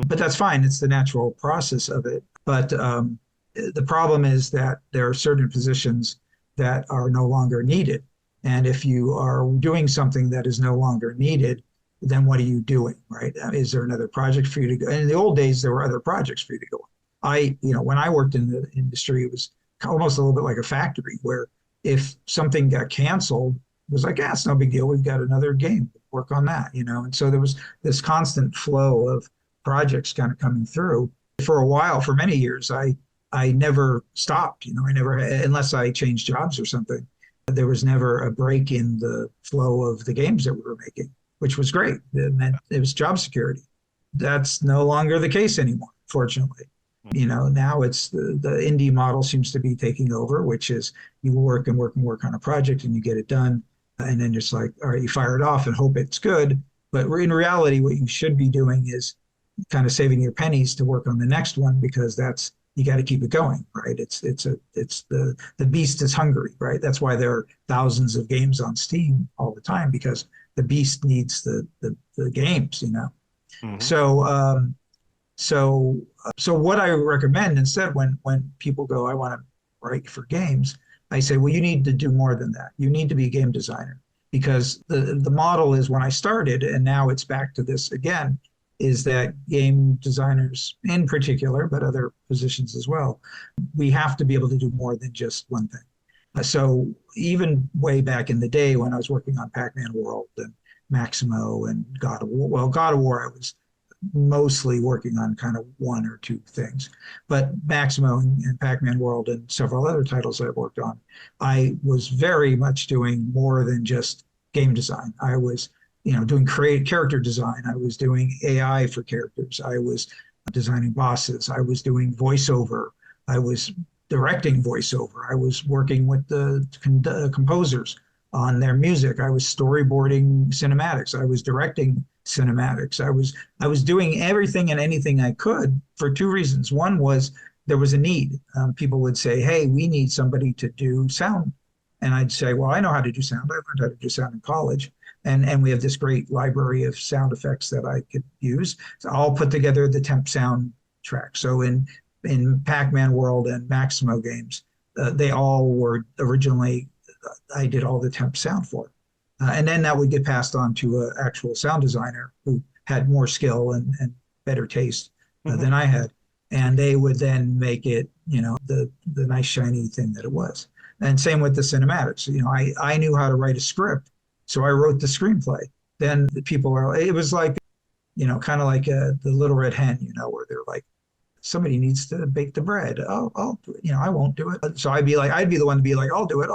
But that's fine. It's the natural process of it. But the problem is that there are certain positions that are no longer needed. And if you are doing something that is no longer needed, then what are you doing, right? Is there another project for you to go? And in the old days, there were other projects for you to go on. When I worked in the industry, it was almost a little bit like a factory where if something got canceled, it was like, yeah, it's no big deal. We've got another game. Work on that, And so there was this constant flow of projects kind of coming through. For a while, for many years, I never stopped. I never, unless I changed jobs or something. There was never a break in the flow of the games that we were making, which was great. It meant it was job security. That's no longer the case anymore, fortunately. Now it's the indie model seems to be taking over, which is you work and work and work on a project and you get it done. And then it's like, all right, you fire it off and hope it's good. But in reality, what you should be doing is kind of saving your pennies to work on the next one, because you got to keep it going, right? It's the beast is hungry, right? That's why there are thousands of games on Steam all the time, because the beast needs the games, Mm-hmm. So what I recommend instead, when people go, I want to write for games, I say, well, you need to do more than that. You need to be a game designer, because the model is, when I started, and now it's back to this again, is that game designers in particular, but other positions as well, we have to be able to do more than just one thing. So even way back in the day when I was working on Pac-Man World and Maximo and God of War, God of War, I was mostly working on kind of one or two things. But Maximo and Pac-Man World and several other titles I've worked on, I was very much doing more than just game design. I was doing character design. I was doing AI for characters. I was designing bosses. I was doing voiceover. I was directing voiceover. I was working with the composers on their music. I was storyboarding cinematics. I was directing cinematics. I was doing everything and anything I could for two reasons. One was there was a need. People would say, hey, we need somebody to do sound. And I'd say, well, I know how to do sound. I learned how to do sound in college. And we have this great library of sound effects that I could use. So I'll put together the temp sound track. So in Pac-Man World and Maximo games, they all were originally, I did all the temp sound for. And then that would get passed on to an actual sound designer who had more skill and better taste than I had. And they would then make it, the nice shiny thing that it was. And same with the cinematics. I knew how to write a script, so I wrote the screenplay. Then the people are, it was like, kind of like the Little Red Hen, where they're like, somebody needs to bake the bread. Oh, I won't do it. So I'd be the one to be like, I'll do it.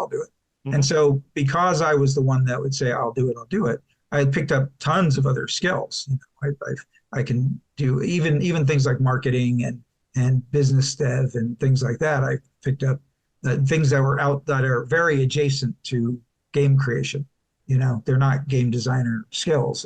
And so because I was the one that would say, I'll do it, I had picked up tons of other skills. I can do even things like marketing and business dev and things like that. I picked up things that are very adjacent to game creation. They're not game designer skills.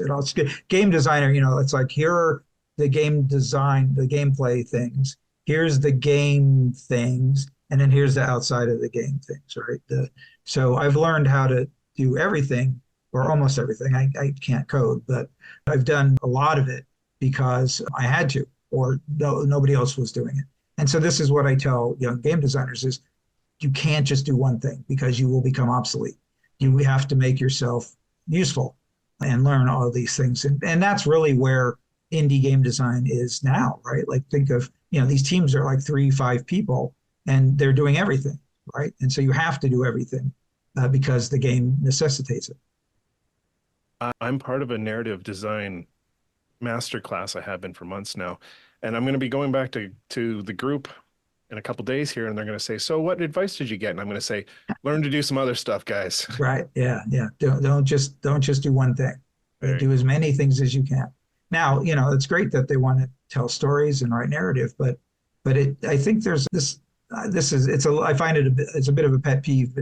Game designer, it's like, here are the game design, the gameplay things. Here's the game things, and then here's the outside of the game things, right? So I've learned how to do everything, or almost everything. I can't code, but I've done a lot of it because I had to, or nobody else was doing it. And so this is what I tell young game designers is, you can't just do one thing because you will become obsolete. You have to make yourself useful and learn all of these things. And that's really where indie game design is now, right? Like, think of, these teams are like 3-5 people and they're doing everything, right? And so you have to do everything because the game necessitates it. I'm part of a narrative design masterclass. I have been for months now. And I'm going to be going back to the group in a couple days here, and they're going to say, so what advice did you get? And I'm going to say, learn to do some other stuff, guys. Right. Yeah. Don't just do one thing. Do as many things as you can. Now, it's great that they want to tell stories and write narrative, but I think there's this. I find it's a bit of a pet peeve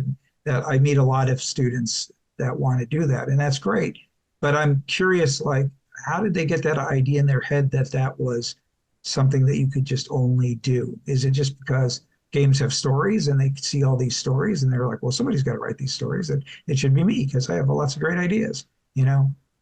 that I meet a lot of students that want to do that, and that's great. But I'm curious, like, how did they get that idea in their head that was something that you could just only do? Is it just because games have stories and they see all these stories and they're like, well, somebody's got to write these stories, and it should be me because I have lots of great ideas,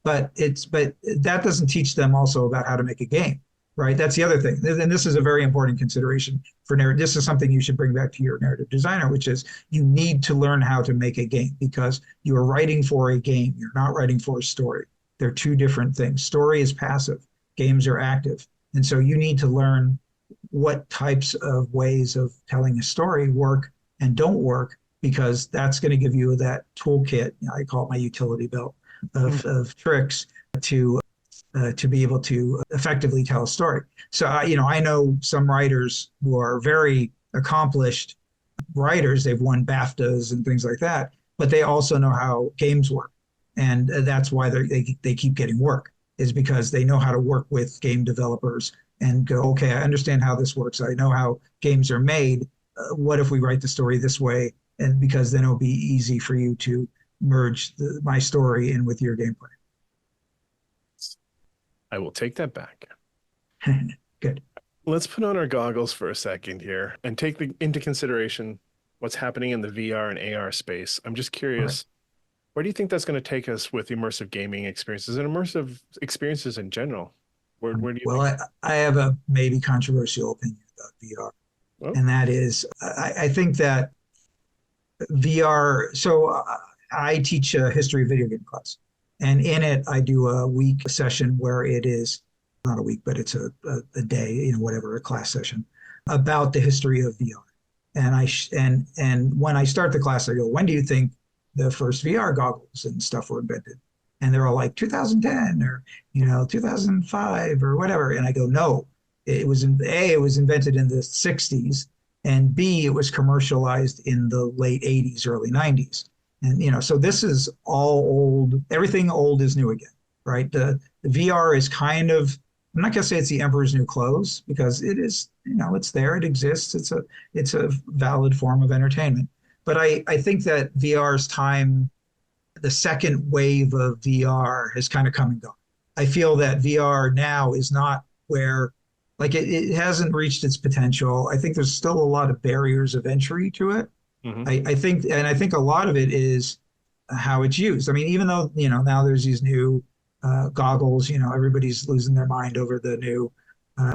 But that doesn't teach them also about how to make a game, right? That's the other thing. And this is a very important consideration for narrative. This is something you should bring back to your narrative designer, which is you need to learn how to make a game because you are writing for a game. You're not writing for a story. They're two different things. Story is passive. Games are active. And so you need to learn what types of ways of telling a story work and don't work, because that's going to give you that toolkit. I call it my utility belt of tricks to be able to effectively tell a story. So, I know some writers who are very accomplished writers. They've won BAFTAs and things like that, but they also know how games work. And that's why they keep getting work, is because they know how to work with game developers and go, okay, I understand how this works. I know how games are made. What if we write the story this way? And because then it'll be easy for you to merge my story in with your gameplay. I will take that back. Good. Let's put on our goggles for a second here and take into consideration what's happening in the VR and AR space. I'm just curious, where do you think that's going to take us with immersive gaming experiences and immersive experiences in general? Where do you think? I have a maybe controversial opinion about VR. Oh. And that is, I think that VR, so I teach a history of video game class. And in it, I do a week session where it is, not a week, but it's a day, whatever, a class session about the history of VR. And when I start the class, I go, when do you think the first VR goggles and stuff were invented? And they're all like 2010 or 2005 or whatever. And I go, no, it was invented in the 60s, and B, it was commercialized in the late 80s, early 90s. And so this is all old. Everything old is new again, right? The VR is kind of, I'm not gonna say it's the emperor's new clothes, because it is, it's there, it exists, it's a valid form of entertainment. But I think that VR's time, the second wave of VR has kind of come and gone. I feel that VR now is not where, like, it hasn't reached its potential. I think there's still a lot of barriers of entry to it. Mm-hmm. I think a lot of it is how it's used. I mean, even though, now there's these new goggles, everybody's losing their mind over the new,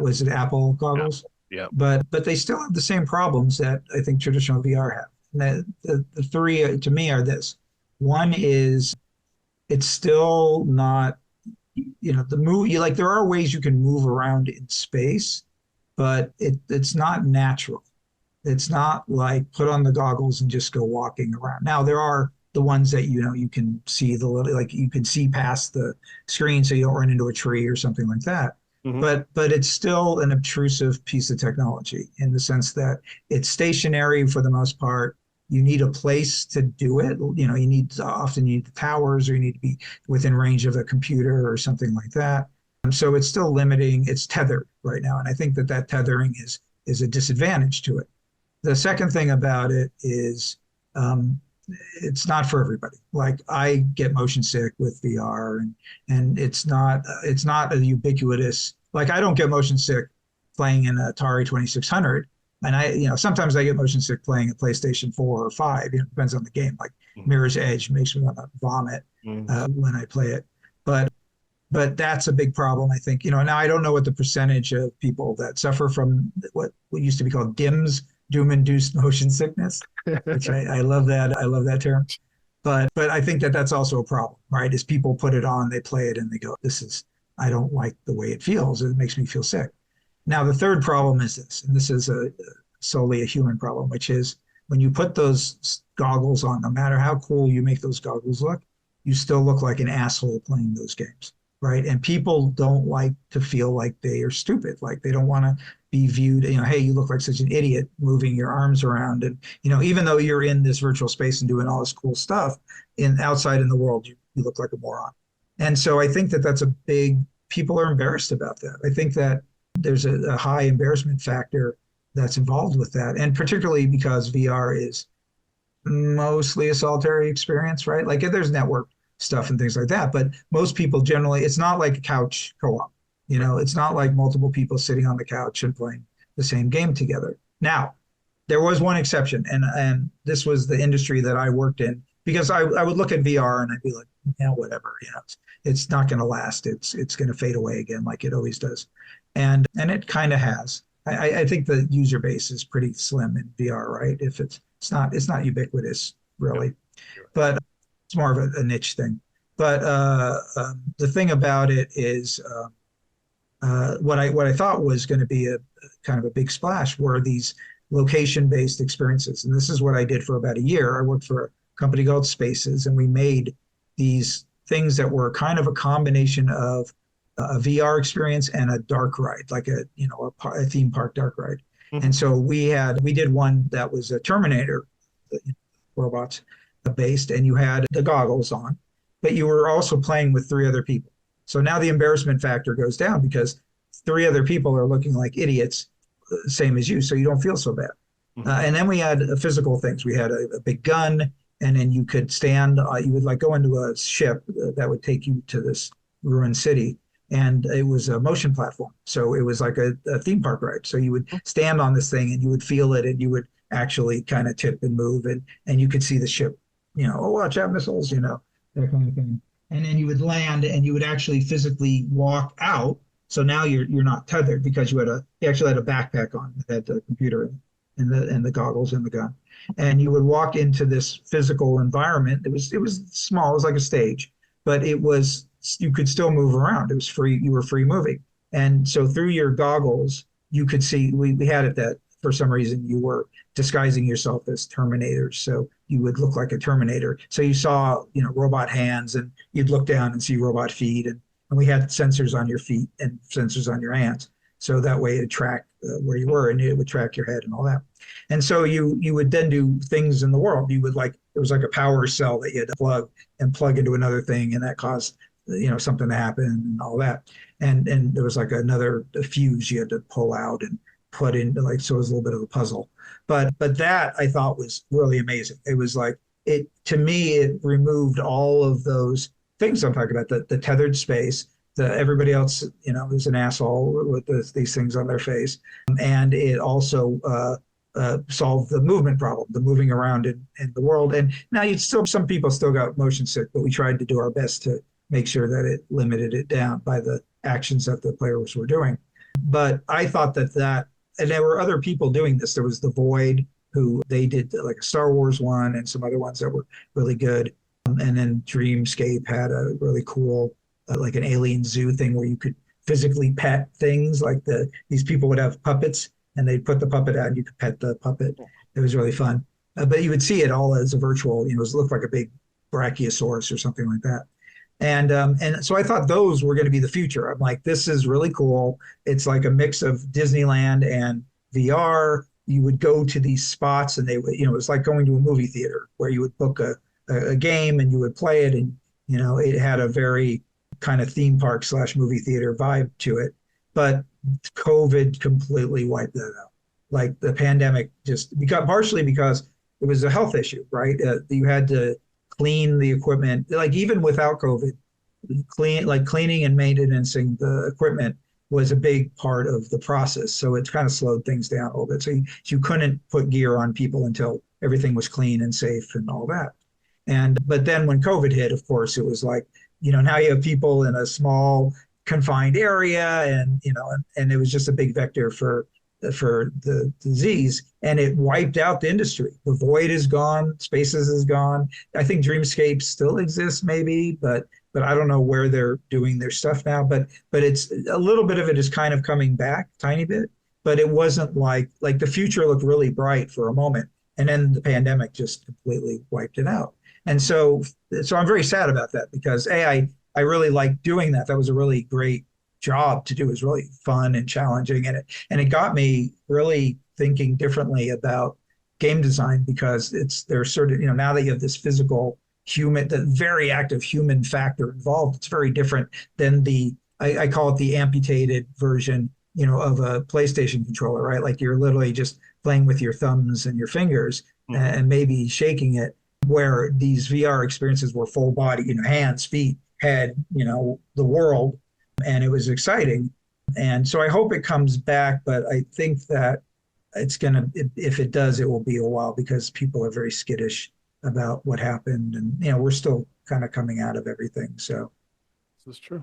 was it Apple goggles? Yeah. But they still have the same problems that I think traditional VR have. And the three to me are this. One is it's still not, the move, like there are ways you can move around in space, but it's not natural. It's not like put on the goggles and just go walking around. Now there are the ones that you can see like you can see past the screen so you don't run into a tree or something like that. Mm-hmm. But it's still an obtrusive piece of technology in the sense that it's stationary for the most part. You need a place to do it. Often you need the towers, or you need to be within range of a computer or something like that. So it's still limiting. It's tethered right now, and I think that tethering is a disadvantage to it. The second thing about it is it's not for everybody. Like I get motion sick with VR, and it's not a ubiquitous. Like I don't get motion sick playing an Atari 2600, and sometimes I get motion sick playing a PlayStation 4 or 5. It depends on the game. Like Mirror's Edge makes me want to vomit when I play it, but that's a big problem, I think. Now I don't know what the percentage of people that suffer from what used to be called DIMS, doom-induced motion sickness, which I love that. I love that term. But I think that that's also a problem, right? Is people put it on, they play it, and they go, I don't like the way it feels. It makes me feel sick. Now, the third problem is this, and this is solely a human problem, which is when you put those goggles on, no matter how cool you make those goggles look, you still look like an asshole playing those games, right? And people don't like to feel like they are stupid. Like they don't want to be viewed, hey, you look like such an idiot moving your arms around. And, even though you're in this virtual space and doing all this cool stuff, outside in the world, you look like a moron. And so I think that that's people are embarrassed about that. I think that there's a high embarrassment factor that's involved with that. And particularly because VR is mostly a solitary experience, right? Like there's network stuff and things like that, but most people generally, it's not like a couch co-op. It's not like multiple people sitting on the couch and playing the same game together. Now, there was one exception, and this was the industry that I worked in, because I would look at VR and I'd be like, whatever, it's not going to last. It's going to fade away again like it always does. And it kind of has. I think the user base is pretty slim in VR, right? If it's not ubiquitous, really, but it's more of a niche thing. But the thing about it is what I thought was going to be a kind of a big splash were these location-based experiences. And this is what I did for about a year. I worked for a company called Spaces, and we made these things that were kind of a combination of a VR experience and a dark ride, like a theme park dark ride. Mm-hmm. And so we did one that was a Terminator robots based, and you had the goggles on, but you were also playing with 3 other people. So now the embarrassment factor goes down because 3 other people are looking like idiots, same as you, so you don't feel so bad. Mm-hmm. And then we had physical things. We had a big gun, and then you could stand, you would like go into a ship that would take you to this ruined city. And it was a motion platform. So it was like a theme park ride. So you would stand on this thing and you would feel it, and you would actually kind of tip and move, and you could see the ship, watch out, missiles, that kind of thing. And then you would land and you would actually physically walk out. So now you're not tethered because you actually had a backpack on that had the computer and the goggles and the gun. And you would walk into this physical environment. It was small, it was like a stage, but you could still move around. It was free. You were free moving. And so through your goggles, you could see, we had it that for some reason you were disguising yourself as Terminators. So you would look like a Terminator. So you saw, robot hands, and you'd look down and see robot feet. And we had sensors on your feet and sensors on your hands. So that way it'd track where you were, and it would track your head and all that. And so you would then do things in the world. You would there was like a power cell that you had to plug into another thing, and that caused something to happen and all that. And there was like a fuse you had to pull out and put in, so it was a little bit of a puzzle. But that I thought was really amazing. It was to me, it removed all of those things I'm talking about, the tethered space, everybody else, is an asshole with these things on their face. And it also solve the movement problem, the moving around in the world. And now some people still got motion sick, but we tried to do our best to make sure that it limited it down by the actions that the players were doing. But I thought and there were other people doing this. There was The Void, who they did like a Star Wars one and some other ones that were really good. And then Dreamscape had a really cool, like an alien zoo thing where you could physically pet things. Like these people would have puppets and they'd put the puppet out and you could pet the puppet. It was really fun. But you would see it all as a virtual, it looked like a big brachiosaurus or something like that. And so I thought those were going to be the future. I'm like, this is really cool. It's like a mix of Disneyland and VR. You would go to these spots and they would, it was like going to a movie theater where you would book a game and you would play it. And, it had a very kind of theme park / movie theater vibe to it. But COVID completely wiped that out. Like the pandemic partially because it was a health issue, right? You had to clean the equipment, like even without COVID, cleaning and maintaining the equipment was a big part of the process. So it kind of slowed things down a little bit. So you couldn't put gear on people until everything was clean and safe and all that. But then when COVID hit, of course, it was like, now you have people in a small confined area and it was just a big vector for the disease, and it wiped out the industry. The Void is gone, Spaces is gone. I think Dreamscape still exists maybe, but I don't know where they're doing their stuff now. But it's a little bit of it is kind of coming back, tiny bit. But it wasn't like the future looked really bright for a moment, and then the pandemic just completely wiped it out. And so I'm very sad about that because I really liked doing that. That was a really great job to do. It was really fun and challenging, and it got me really thinking differently about game design because there's certain, now that you have this physical human, the very active human factor involved, it's very different than I call it the amputated version, of a PlayStation controller, right? Like you're literally just playing with your thumbs and your fingers and maybe shaking it, where these VR experiences were full body, hands, feet, head, the world. And it was exciting. And so I hope it comes back, but I think that if it does, it will be a while because people are very skittish about what happened. And, we're still kind of coming out of everything. So this is true.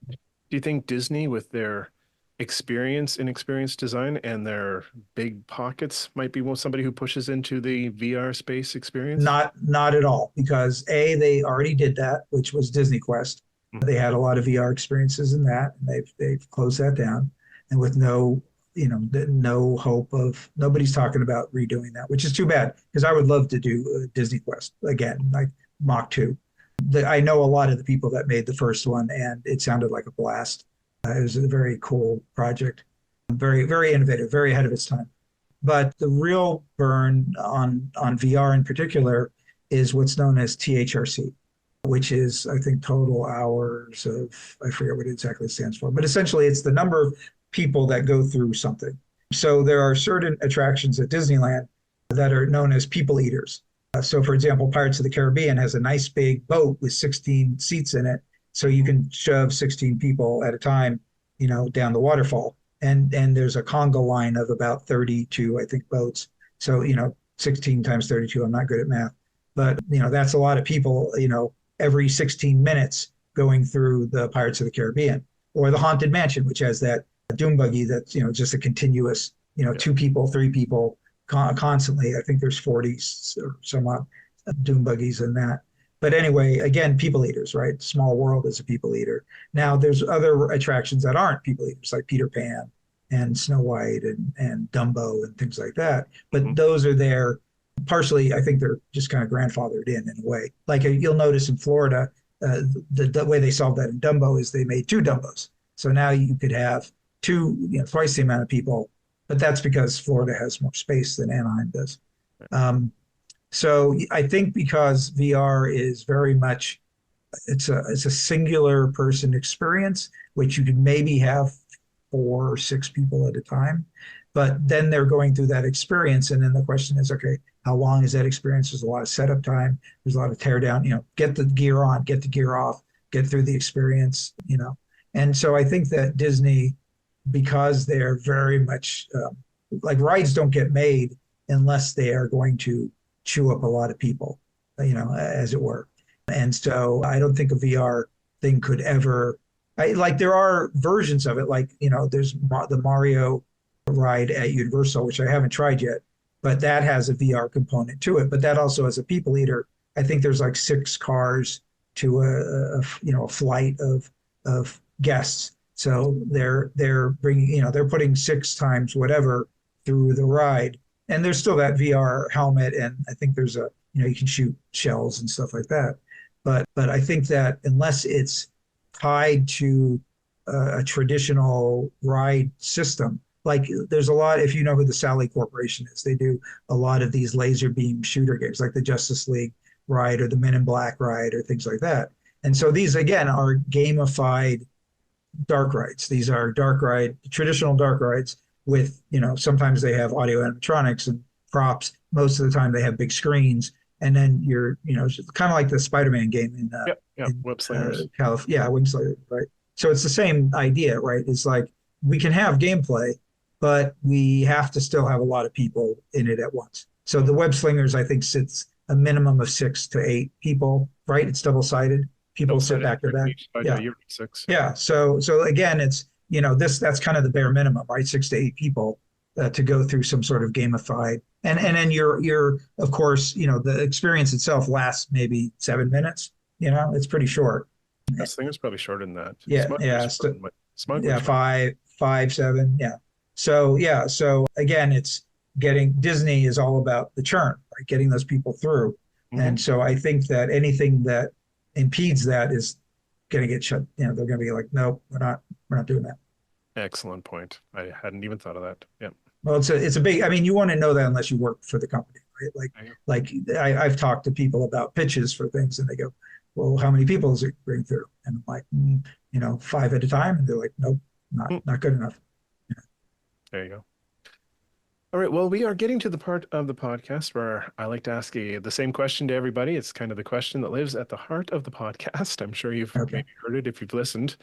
Do you think Disney, with their experience in experience design and their big pockets, might be somebody who pushes into the VR space experience? Not at all, because they already did that, which was Disney Quest. They had a lot of VR experiences in that, and they've closed that down, and with no hope of, nobody's talking about redoing that, which is too bad because I would love to do Disney Quest again, like Mach 2. I know a lot of the people that made the first one, and it sounded like a blast. It was a very cool project, very, very innovative, very ahead of its time. But the real burn on VR in particular is what's known as THRC, which is, I think, total hours of, I forget what it exactly stands for, but essentially it's the number of people that go through something. So there are certain attractions at Disneyland that are known as people eaters. So for example, Pirates of the Caribbean has a nice big boat with 16 seats in it. So you can shove 16 people at a time, down the waterfall. And there's a conga line of about 32, I think, boats. So, 16 times 32, I'm not good at math. But, that's a lot of people, every 16 minutes going through the Pirates of the Caribbean, or the Haunted Mansion, which has that doom buggy that's, just a continuous, 2 people, 3 people constantly. I think there's 40 or some odd doom buggies in that. But anyway, again, people eaters, right? Small World is a people eater. Now there's other attractions that aren't people eaters, like Peter Pan and Snow White and Dumbo and things like that. But those are there partially, I think they're just kind of grandfathered in a way. Like you'll notice in Florida, the way they solved that in Dumbo is they made 2 Dumbos. So now you could have 2, twice the amount of people, but that's because Florida has more space than Anaheim does. So I think because VR is very much, it's a singular person experience, which you can maybe have 4 or 6 people at a time, but then they're going through that experience. And then the question is, okay, how long is that experience? There's a lot of setup time. There's a lot of tear down, get the gear on, get the gear off, get through the experience, And so I think that Disney, because they're very much like rides don't get made unless they are going to chew up a lot of people, as it were. And so I don't think a VR thing could ever, like there are versions of it, like, there's the Mario ride at Universal, which I haven't tried yet, but that has a VR component to it. But that also has a people eater. I think there's like 6 cars to a flight of guests. So they're bringing, they're putting 6 times whatever through the ride, and there's still that VR helmet, and I think there's you can shoot shells and stuff like that. But I think that unless it's tied to a traditional ride system, like there's a lot, if you know who the Sally Corporation is, they do a lot of these laser beam shooter games, like the Justice League ride or the Men in Black ride or things like that. And so these again are gamified dark rides. These are traditional dark rides with, sometimes they have audio animatronics and props. Most of the time they have big screens. And then you're, kind of like the Spider-Man game in Web Slingers. Wing Slayer, right? So it's the same idea, right? It's like we can have gameplay, but we have to still have a lot of people in it at once. So the Web Slingers, I think, sits a minimum of 6 to 8 people, right? It's double-sided. People sit back to back. Yeah, you're 6. Yeah. So again, it's, that's kind of the bare minimum, right? 6 to 8 people to go through some sort of gamified. And then you're of course, the experience itself lasts maybe 7 minutes. It's pretty short. This thing is probably shorter than that. Yeah, 5, 7. Yeah. So again, it's Disney is all about the churn, right? Getting those people through. Mm-hmm. And so I think that anything that impedes that is going to get shut. They're going to be like, nope, we're not doing that. Excellent point. I hadn't even thought of that. Yeah. Well, it's a big, you want to know that unless you work for the company, right? I've talked to people about pitches for things and they go, well, how many people does it bring through? And I'm like, 5 at a time. And they're like, nope, not good enough. Yeah. There you go. All right. Well, we are getting to the part of the podcast where I like to ask the same question to everybody. It's kind of the question that lives at the heart of the podcast. I'm sure you've maybe heard it if you've listened.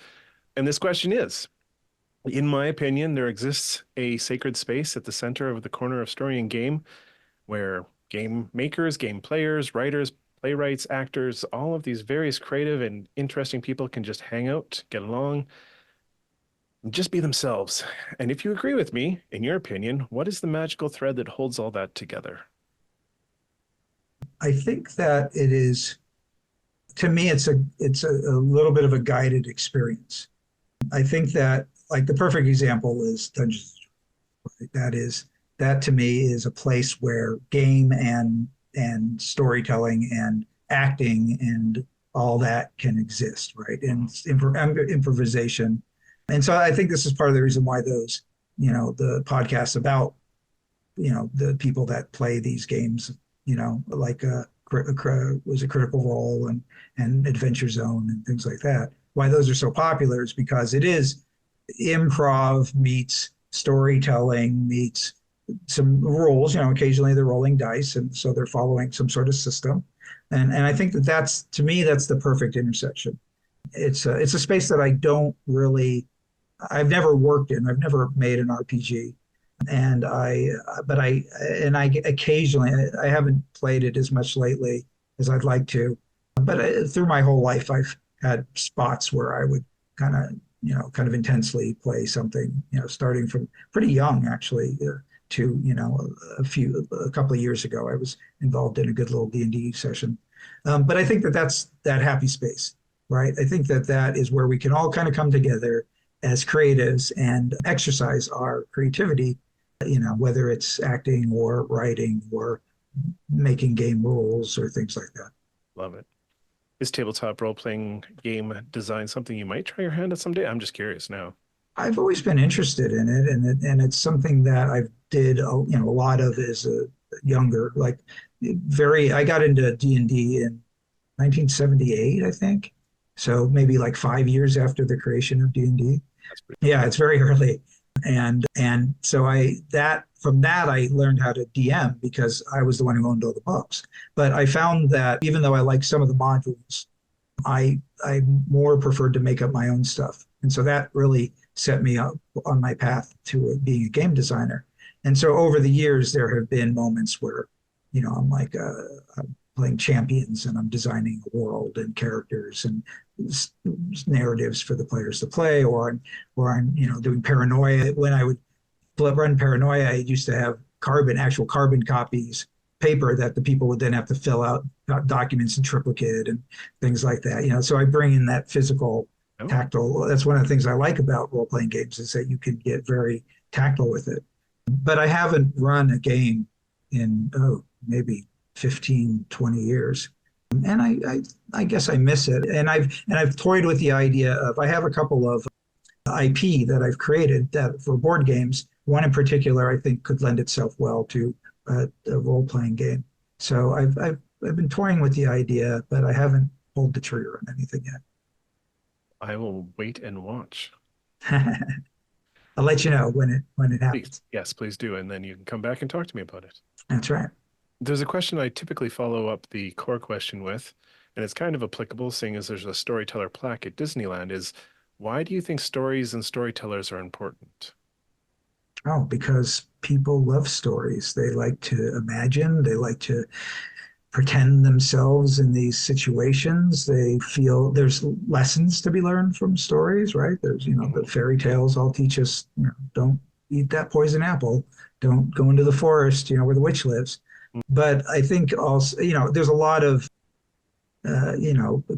And this question is, in my opinion, there exists a sacred space at the center of the corner of story and game where game makers, game players, writers, playwrights, actors, all of these various creative and interesting people can just hang out, get along, and just be themselves. And if you agree with me, in your opinion, what is the magical thread that holds all that together? I think that it is, to me, it's a little bit of a guided experience. I think that, like, the perfect example is Dungeons and Dragons. That to me is a place where game and storytelling and acting and all that can exist, right? And improvisation. And so I think this is part of the reason why those, the podcasts about, the people that play these games, like was a Critical Role and Adventure Zone and things like that. Why those are so popular is because it is improv meets storytelling meets some rules. Occasionally they're rolling dice, and so they're following some sort of system. And I think that's, to me, that's the perfect intersection. It's a space that I've never worked in. I've never made an RPG, and I occasionally, I haven't played it as much lately as I'd like to, but through my whole life, I've had spots where I would kind of intensely play something, starting from pretty young, actually, to, a couple of years ago, I was involved in a good little D&D session. But I think that's that happy space, right? I think that is where we can all kind of come together as creatives and exercise our creativity, whether it's acting or writing or making game rules or things like that. Love it. Is tabletop role-playing game design something you might try your hand at someday? I'm just curious now. I've always been interested in it, and it's something that I did a lot of as a younger, I got into D&D in 1978, I think. So maybe like 5 years after the creation of D&D. Yeah, it's very early. And so from that I learned how to DM because I was the one who owned all the books. But I found that even though I liked some of the modules, I more preferred to make up my own stuff. And so that really set me up on my path to being a game designer. And so over the years, there have been moments where, I'm like, I'm playing champions and I'm designing a world and characters and narratives for the players to play, or I'm doing paranoia. When I would run paranoia, I used to have actual carbon copies, paper that the people would then have to fill out documents in triplicate and things like that. So I bring in that physical, tactile. That's one of the things I like about role-playing games, is that you can get very tactile with it. But I haven't run a game in maybe 15, 20 years. And I guess I miss it. And I've toyed with the idea of, I have a couple of IP that I've created that for board games. One in particular, I think, could lend itself well to a role-playing game. So I've been toying with the idea, but I haven't pulled the trigger on anything yet. I will wait and watch. I'll let you know when it happens. Please. Yes, please do. And then you can come back and talk to me about it. That's right. There's a question I typically follow up the core question with, and it's kind of applicable, seeing as there's a storyteller plaque at Disneyland, is why do you think stories and storytellers are important? Oh, because people love stories. They like to imagine. They like to pretend themselves in these situations. They feel there's lessons to be learned from stories, right? There's, the fairy tales all teach us, don't eat that poison apple. Don't go into the forest, where the witch lives. But I think also, there's a lot of,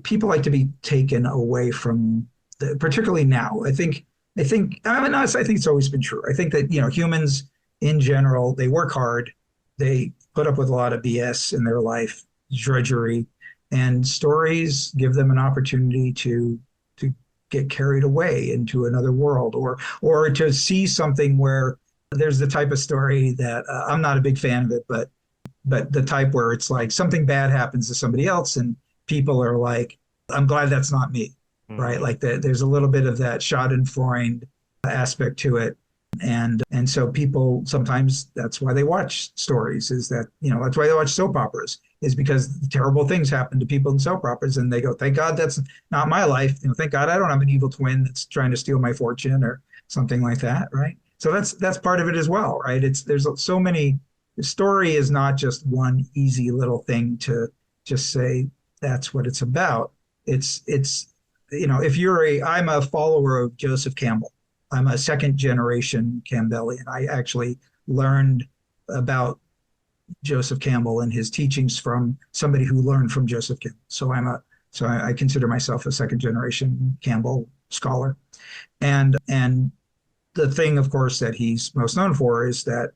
people like to be taken away from particularly now. I think it's always been true. I think that, humans in general, they work hard. They put up with a lot of BS in their life, drudgery, and stories give them an opportunity to get carried away into another world, or to see something where there's the type of story that I'm not a big fan of it, but the type where it's like something bad happens to somebody else and people are like, I'm glad that's not me, right? Like there's a little bit of that schadenfreude aspect to it. And so people, sometimes that's why they watch stories, is that, that's why they watch soap operas, is because terrible things happen to people in soap operas and they go, thank God that's not my life. Thank God I don't have an evil twin that's trying to steal my fortune or something like that, right? So that's part of it as well, right? There's so many. The story is not just one easy little thing to just say that's what it's about. It's I'm a follower of Joseph Campbell. I'm a second generation Campbellian. I actually learned about Joseph Campbell and his teachings from somebody who learned from Joseph Campbell. So I consider myself a second generation Campbell scholar. And the thing, of course, that he's most known for is that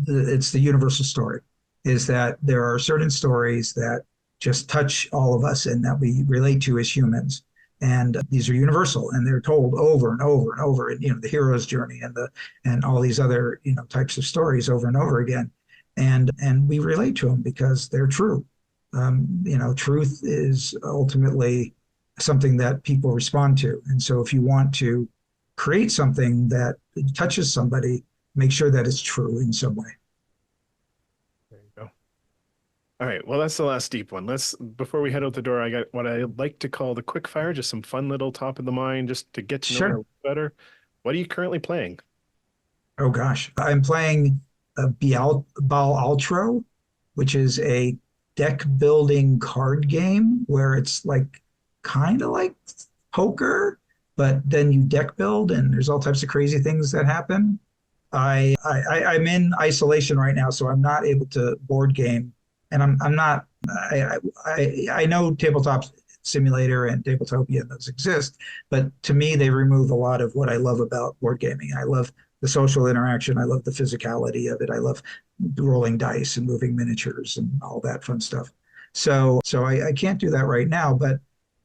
it's the universal story, is that there are certain stories that just touch all of us and that we relate to as humans. And these are universal and they're told over and over and over. And, the hero's journey and all these other, types of stories over and over again. And we relate to them because they're true. Truth is ultimately something that people respond to. And so if you want to create something that touches somebody, make sure that it's true in some way. There you go. All right. Well, that's the last deep one. Before we head out the door, I got what I like to call the quick fire, just some fun little top of the mind, just to get to know you better. What are you currently playing? Oh, gosh. I'm playing Baal Altro, which is a deck building card game where it's kind of like poker, but then you deck build and there's all types of crazy things that happen. I'm in isolation right now, so I'm not able to board game, and I'm not. I know Tabletop Simulator and Tabletopia, those exist, but to me they remove a lot of what I love about board gaming. I love the social interaction. I love the physicality of it. I love rolling dice and moving miniatures and all that fun stuff. So I can't do that right now, but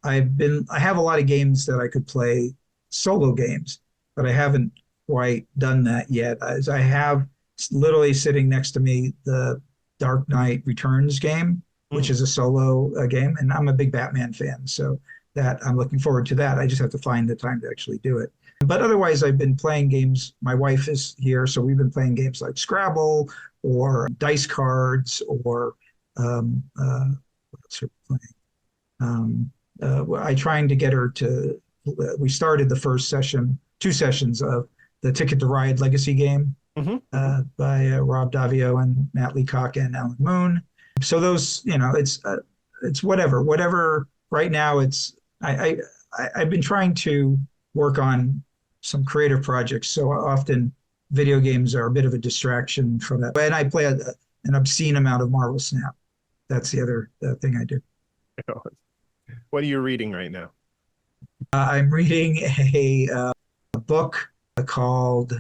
I have a lot of games that I could play, solo games, but I haven't quite done that yet. As I have literally sitting next to me the Dark Knight Returns game, which is a solo game, and I'm a big Batman fan, so that I'm looking forward to that. I just have to find the time to actually do it. But otherwise, I've been playing games. My wife is here, so we've been playing games like Scrabble or dice cards or what's her playing? I trying to get her to. We started the first session, 2 sessions of the Ticket to Ride Legacy game, by Rob Davio and Matt Leacock and Alan Moon. So those, it's whatever. Right now, I've been trying to work on some creative projects. So often, video games are a bit of a distraction from that. And I play an obscene amount of Marvel Snap. That's the other thing I do. What are you reading right now? I'm reading a book called,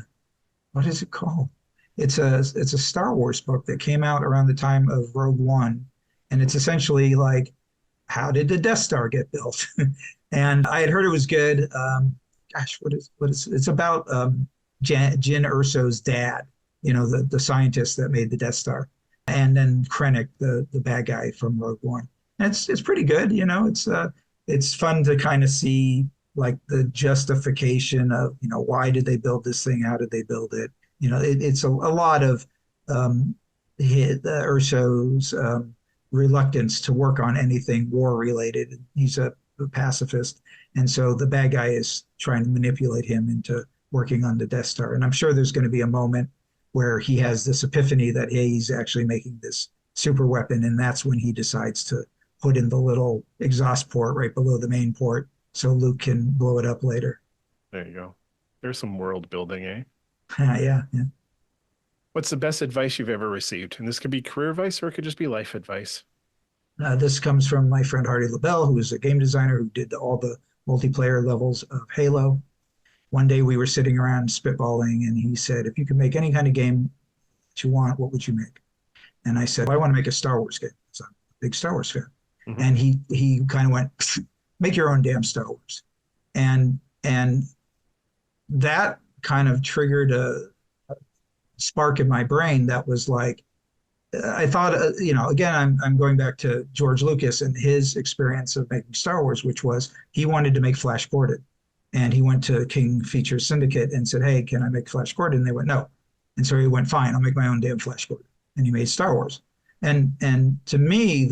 what is it called? It's a Star Wars book that came out around the time of Rogue One, and it's essentially like, how did the Death Star get built? And I had heard it was good. It's about Jyn Erso's dad, the scientist that made the Death Star, and then Krennic, the bad guy from Rogue One. And it's pretty good. It's fun to kind of see like the justification of why did they build this thing? How did they build it? It's a lot of Urso's reluctance to work on anything war related. He's a pacifist, and so the bad guy is trying to manipulate him into working on the Death Star. And I'm sure there's going to be a moment where he has this epiphany that, hey, he's actually making this super weapon, and that's when he decides to put in the little exhaust port right below the main port so Luke can blow it up later. There you go. There's some world building, eh? Yeah. What's the best advice you've ever received? And this could be career advice or it could just be life advice. This comes from my friend Hardy LaBelle, who is a game designer who did all the multiplayer levels of Halo. One day we were sitting around spitballing, and he said, if you could make any kind of game that you want, what would you make? And I said, well, I want to make a Star Wars game. So I'm a big Star Wars fan. Mm-hmm. And he kind of went, make your own damn Star Wars. And that kind of triggered a spark in my brain that was like, I thought, again, I'm going back to George Lucas and his experience of making Star Wars, which was he wanted to make Flash Gordon. And he went to King Features Syndicate and said, hey, can I make Flash Gordon? And they went, no. And so he went, fine, I'll make my own damn Flash Gordon. And he made Star Wars. And to me,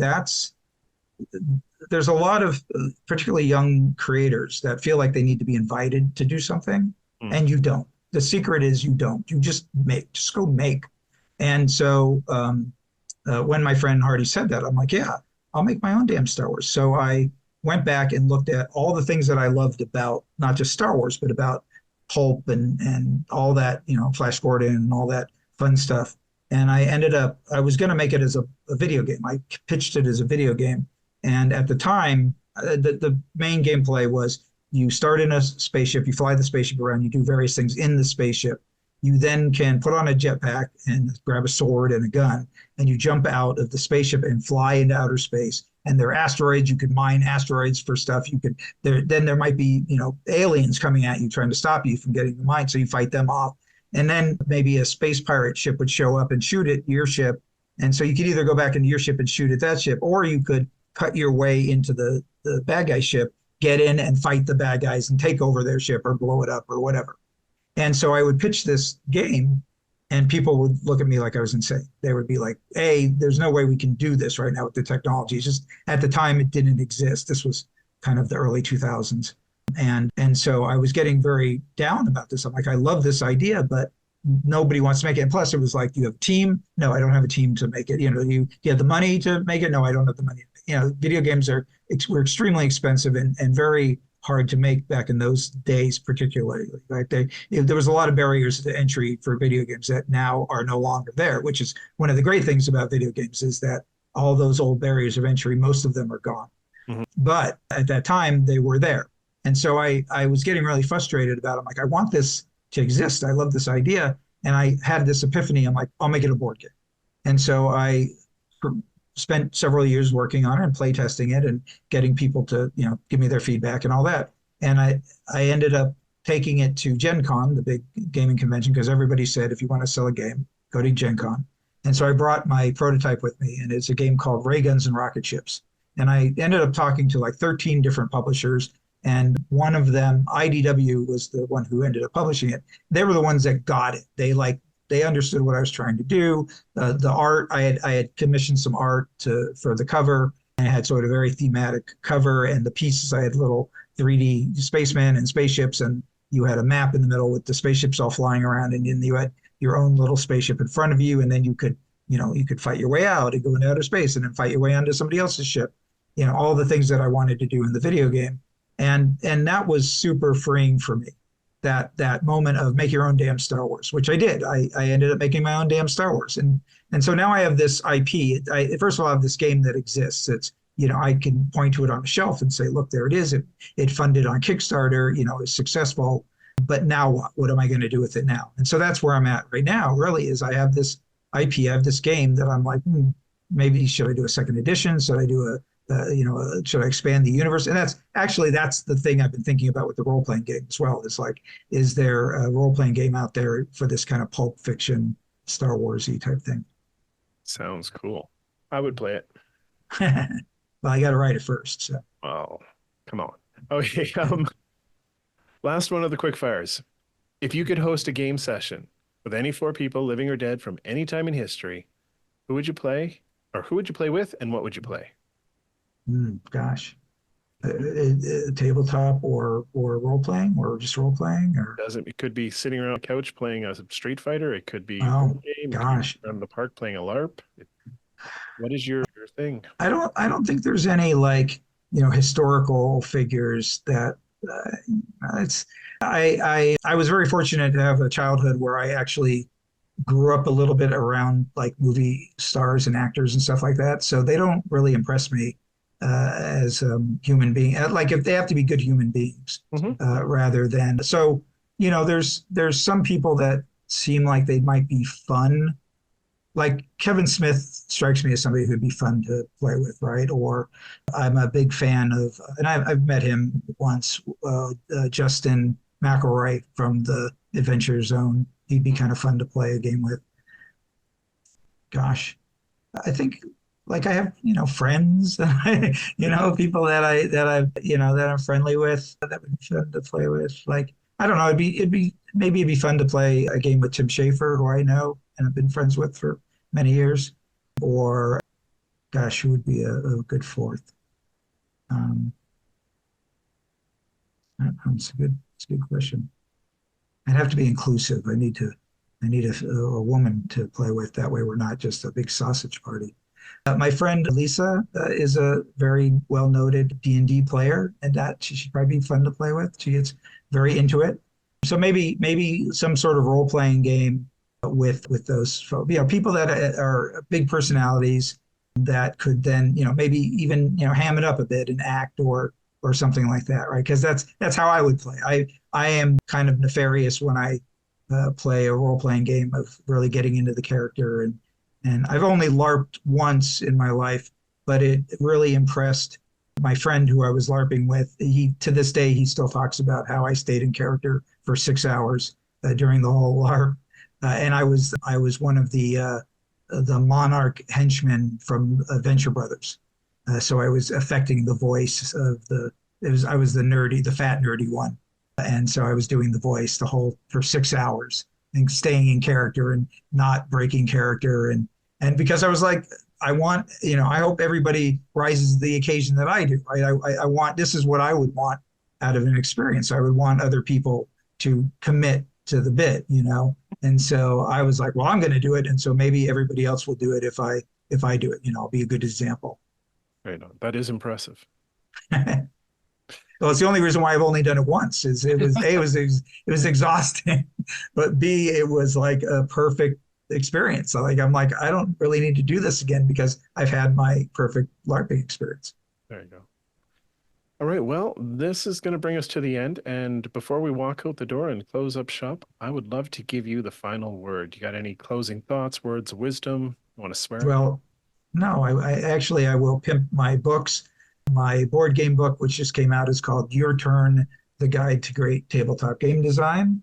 there's a lot of particularly young creators that feel like they need to be invited to do something, and you don't. The secret is you don't. You just go make. And so when my friend Hardy said that, I'm like, yeah, I'll make my own damn Star Wars. So I went back and looked at all the things that I loved about not just Star Wars, but about pulp and all that, Flash Gordon and all that fun stuff. And I was going to make it as a video game. I pitched it as a video game. And at the time, the main gameplay was you start in a spaceship, you fly the spaceship around, you do various things in the spaceship. You then can put on a jetpack and grab a sword and a gun, and you jump out of the spaceship and fly into outer space. And there are asteroids. You could mine asteroids for stuff. Then there might be, aliens coming at you trying to stop you from getting the mine. So you fight them off. And then maybe a space pirate ship would show up and shoot at your ship. And so you could either go back into your ship and shoot at that ship, or you could cut your way into the bad guy ship, get in and fight the bad guys and take over their ship or blow it up or whatever. And so I would pitch this game, and people would look at me like I was insane. They would be like, hey, there's no way we can do this right now with the technology. It's just at the time it didn't exist. This was kind of the early 2000s. And so I was getting very down about this. I'm like, I love this idea, but nobody wants to make it. And plus it was like, you have a team? No, I don't have a team to make it. You have the money to make it? No, I don't have the money. Video games were extremely expensive and very hard to make back in those days, particularly. Right? There was a lot of barriers to entry for video games that now are no longer there, which is one of the great things about video games is that all those old barriers of entry, most of them are gone. Mm-hmm. But at that time, they were there. And so I was getting really frustrated about it. I'm like, I want this to exist. I love this idea. And I had this epiphany. I'm like, I'll make it a board game. And so I spent several years working on it and play testing it and getting people to, give me their feedback and all that. And I ended up taking it to Gen Con, the big gaming convention, because everybody said, if you want to sell a game, go to Gen Con. And so I brought my prototype with me, and it's a game called Ray Guns and Rocket Ships. And I ended up talking to like 13 different publishers. And one of them, IDW, was the one who ended up publishing it. They were the ones that got it. They understood what I was trying to do. The art, I had commissioned some art for the cover. I had sort of very thematic cover, and the pieces, I had little 3D spacemen and spaceships, and you had a map in the middle with the spaceships all flying around, and then you had your own little spaceship in front of you, and then you could, you could fight your way out and go into outer space and then fight your way onto somebody else's ship. All the things that I wanted to do in the video game. And that was super freeing for me. That moment of make your own damn Star Wars, which I did. I ended up making my own damn Star Wars. And so now I have this IP. First of all, I have this game that exists. It's, I can point to it on the shelf and say, look, there it is. It funded on Kickstarter, it's successful. But now what? What am I going to do with it now? And so that's where I'm at right now, really, is I have this IP, I have this game that I'm like, maybe should I do a second edition? Should I do should I expand the universe? And that's the thing I've been thinking about with the role-playing game as well. It's like, is there a role-playing game out there for this kind of pulp fiction, Star Wars-y type thing? Sounds cool. I would play it. Well, I got to write it first. So. Oh, come on. Okay. Last one of the quick fires. If you could host a game session with any 4 people, living or dead, from any time in history, who would you play, or who would you play with, and what would you play? Gosh, tabletop or role playing, or just role playing, or it could be sitting around a couch playing a Street Fighter. It could be game. Gosh, around the park playing a LARP. What is your thing? I don't think there's any historical figures that I was very fortunate to have a childhood where I actually grew up a little bit around like movie stars and actors and stuff like that. So they don't really impress me as human being. Like if they have to be good human beings, rather than. So there's some people that seem like they might be fun. Like Kevin Smith strikes me as somebody who'd be fun to play with, right? Or I'm a big fan of, and I've met him once, Justin McElroy from the Adventure Zone. He'd be kind of fun to play a game with. Gosh, I think like I have, friends, people that I'm friendly with that would be fun to play with. Like, I don't know, it'd be fun to play a game with Tim Schafer, who I know and have been friends with for many years. Or, gosh, who would be a good fourth? It's a good question. I'd have to be inclusive. I need a woman to play with. That way we're not just a big sausage party. My friend Lisa is a very well-noted D&D player, and that she should probably be fun to play with. She gets very into it. So maybe some sort of role-playing game with those folks. People that are big personalities that could then, maybe even, ham it up a bit and act or something like that, right? Because that's how I would play. I am kind of nefarious when I play a role-playing game of really getting into the character. And I've only LARPed once in my life, but it really impressed my friend who I was LARPing with. To this day, he still talks about how I stayed in character for 6 hours during the whole LARP. And I was one of the Monarch henchmen from Venture Brothers. So I was affecting the voice of I was the fat nerdy one. And so I was doing the voice for 6 hours and staying in character and not breaking character. And because I was like, I hope everybody rises to the occasion that I do, right? This is what I would want out of an experience. I would want other people to commit to the bit, And so I was like, well, I'm going to do it. And so maybe everybody else will do it if I do it, I'll be a good example. Right on. That is impressive. Well, it's the only reason why I've only done it once. Is it was A, it was exhausting, but B, it was like a perfect experience. So I'm like, I don't really need to do this again because I've had my perfect LARPing experience. There you go. All right. Well, this is going to bring us to the end. And before we walk out the door and close up shop, I would love to give you the final word. You got any closing thoughts, words of wisdom? You want to swear? Well, no, I will pimp my books. My board game book, which just came out, is called Your Turn, The Guide to Great Tabletop Game Design.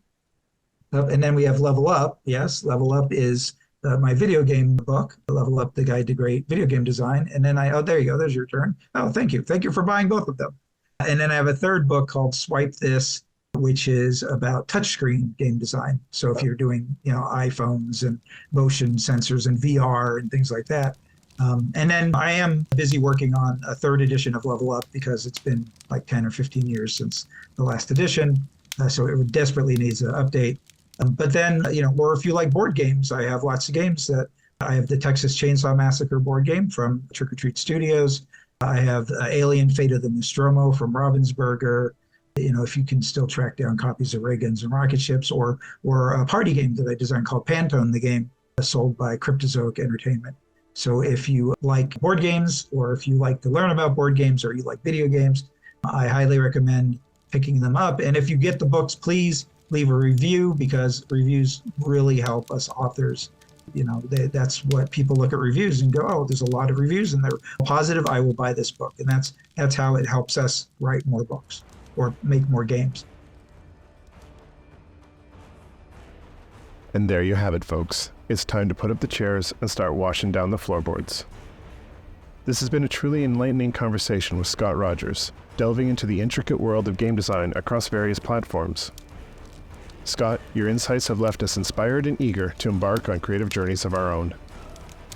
And then we have Level Up. Yes, Level Up is my video game book, Level Up, The Guide to Great Video Game Design. And then there you go. There's Your Turn. Oh, thank you. Thank you for buying both of them. And then I have a third book called Swipe This, which is about touchscreen game design. So if you're doing, iPhones and motion sensors and VR and things like that. And then I am busy working on a third edition of Level Up because it's been like 10 or 15 years since the last edition. So it desperately needs an update. But then, or if you like board games, I have lots of games that I have the Texas Chainsaw Massacre board game from Trick or Treat Studios. I have Alien Fate of the Nostromo from Ravensburger. If you can still track down copies of Ray Guns and Rocket Ships, or a party game that I designed called Pantone, the game sold by Cryptozoic Entertainment. So if you like board games, or if you like to learn about board games, or you like video games, I highly recommend picking them up. And if you get the books, please leave a review, because reviews really help us authors. That's what people look at reviews and go, oh, there's a lot of reviews and they're positive, I will buy this book. And that's how it helps us write more books or make more games. And there you have it, folks. It's time to put up the chairs and start washing down the floorboards. This has been a truly enlightening conversation with Scott Rogers, delving into the intricate world of game design across various platforms. Scott, your insights have left us inspired and eager to embark on creative journeys of our own.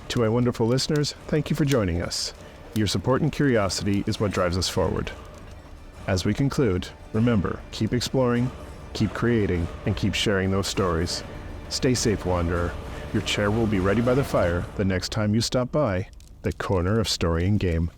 To my wonderful listeners, thank you for joining us. Your support and curiosity is what drives us forward. As we conclude, remember, keep exploring, keep creating, and keep sharing those stories. Stay safe, Wanderer. Your chair will be ready by the fire the next time you stop by the Corner of Story and Game.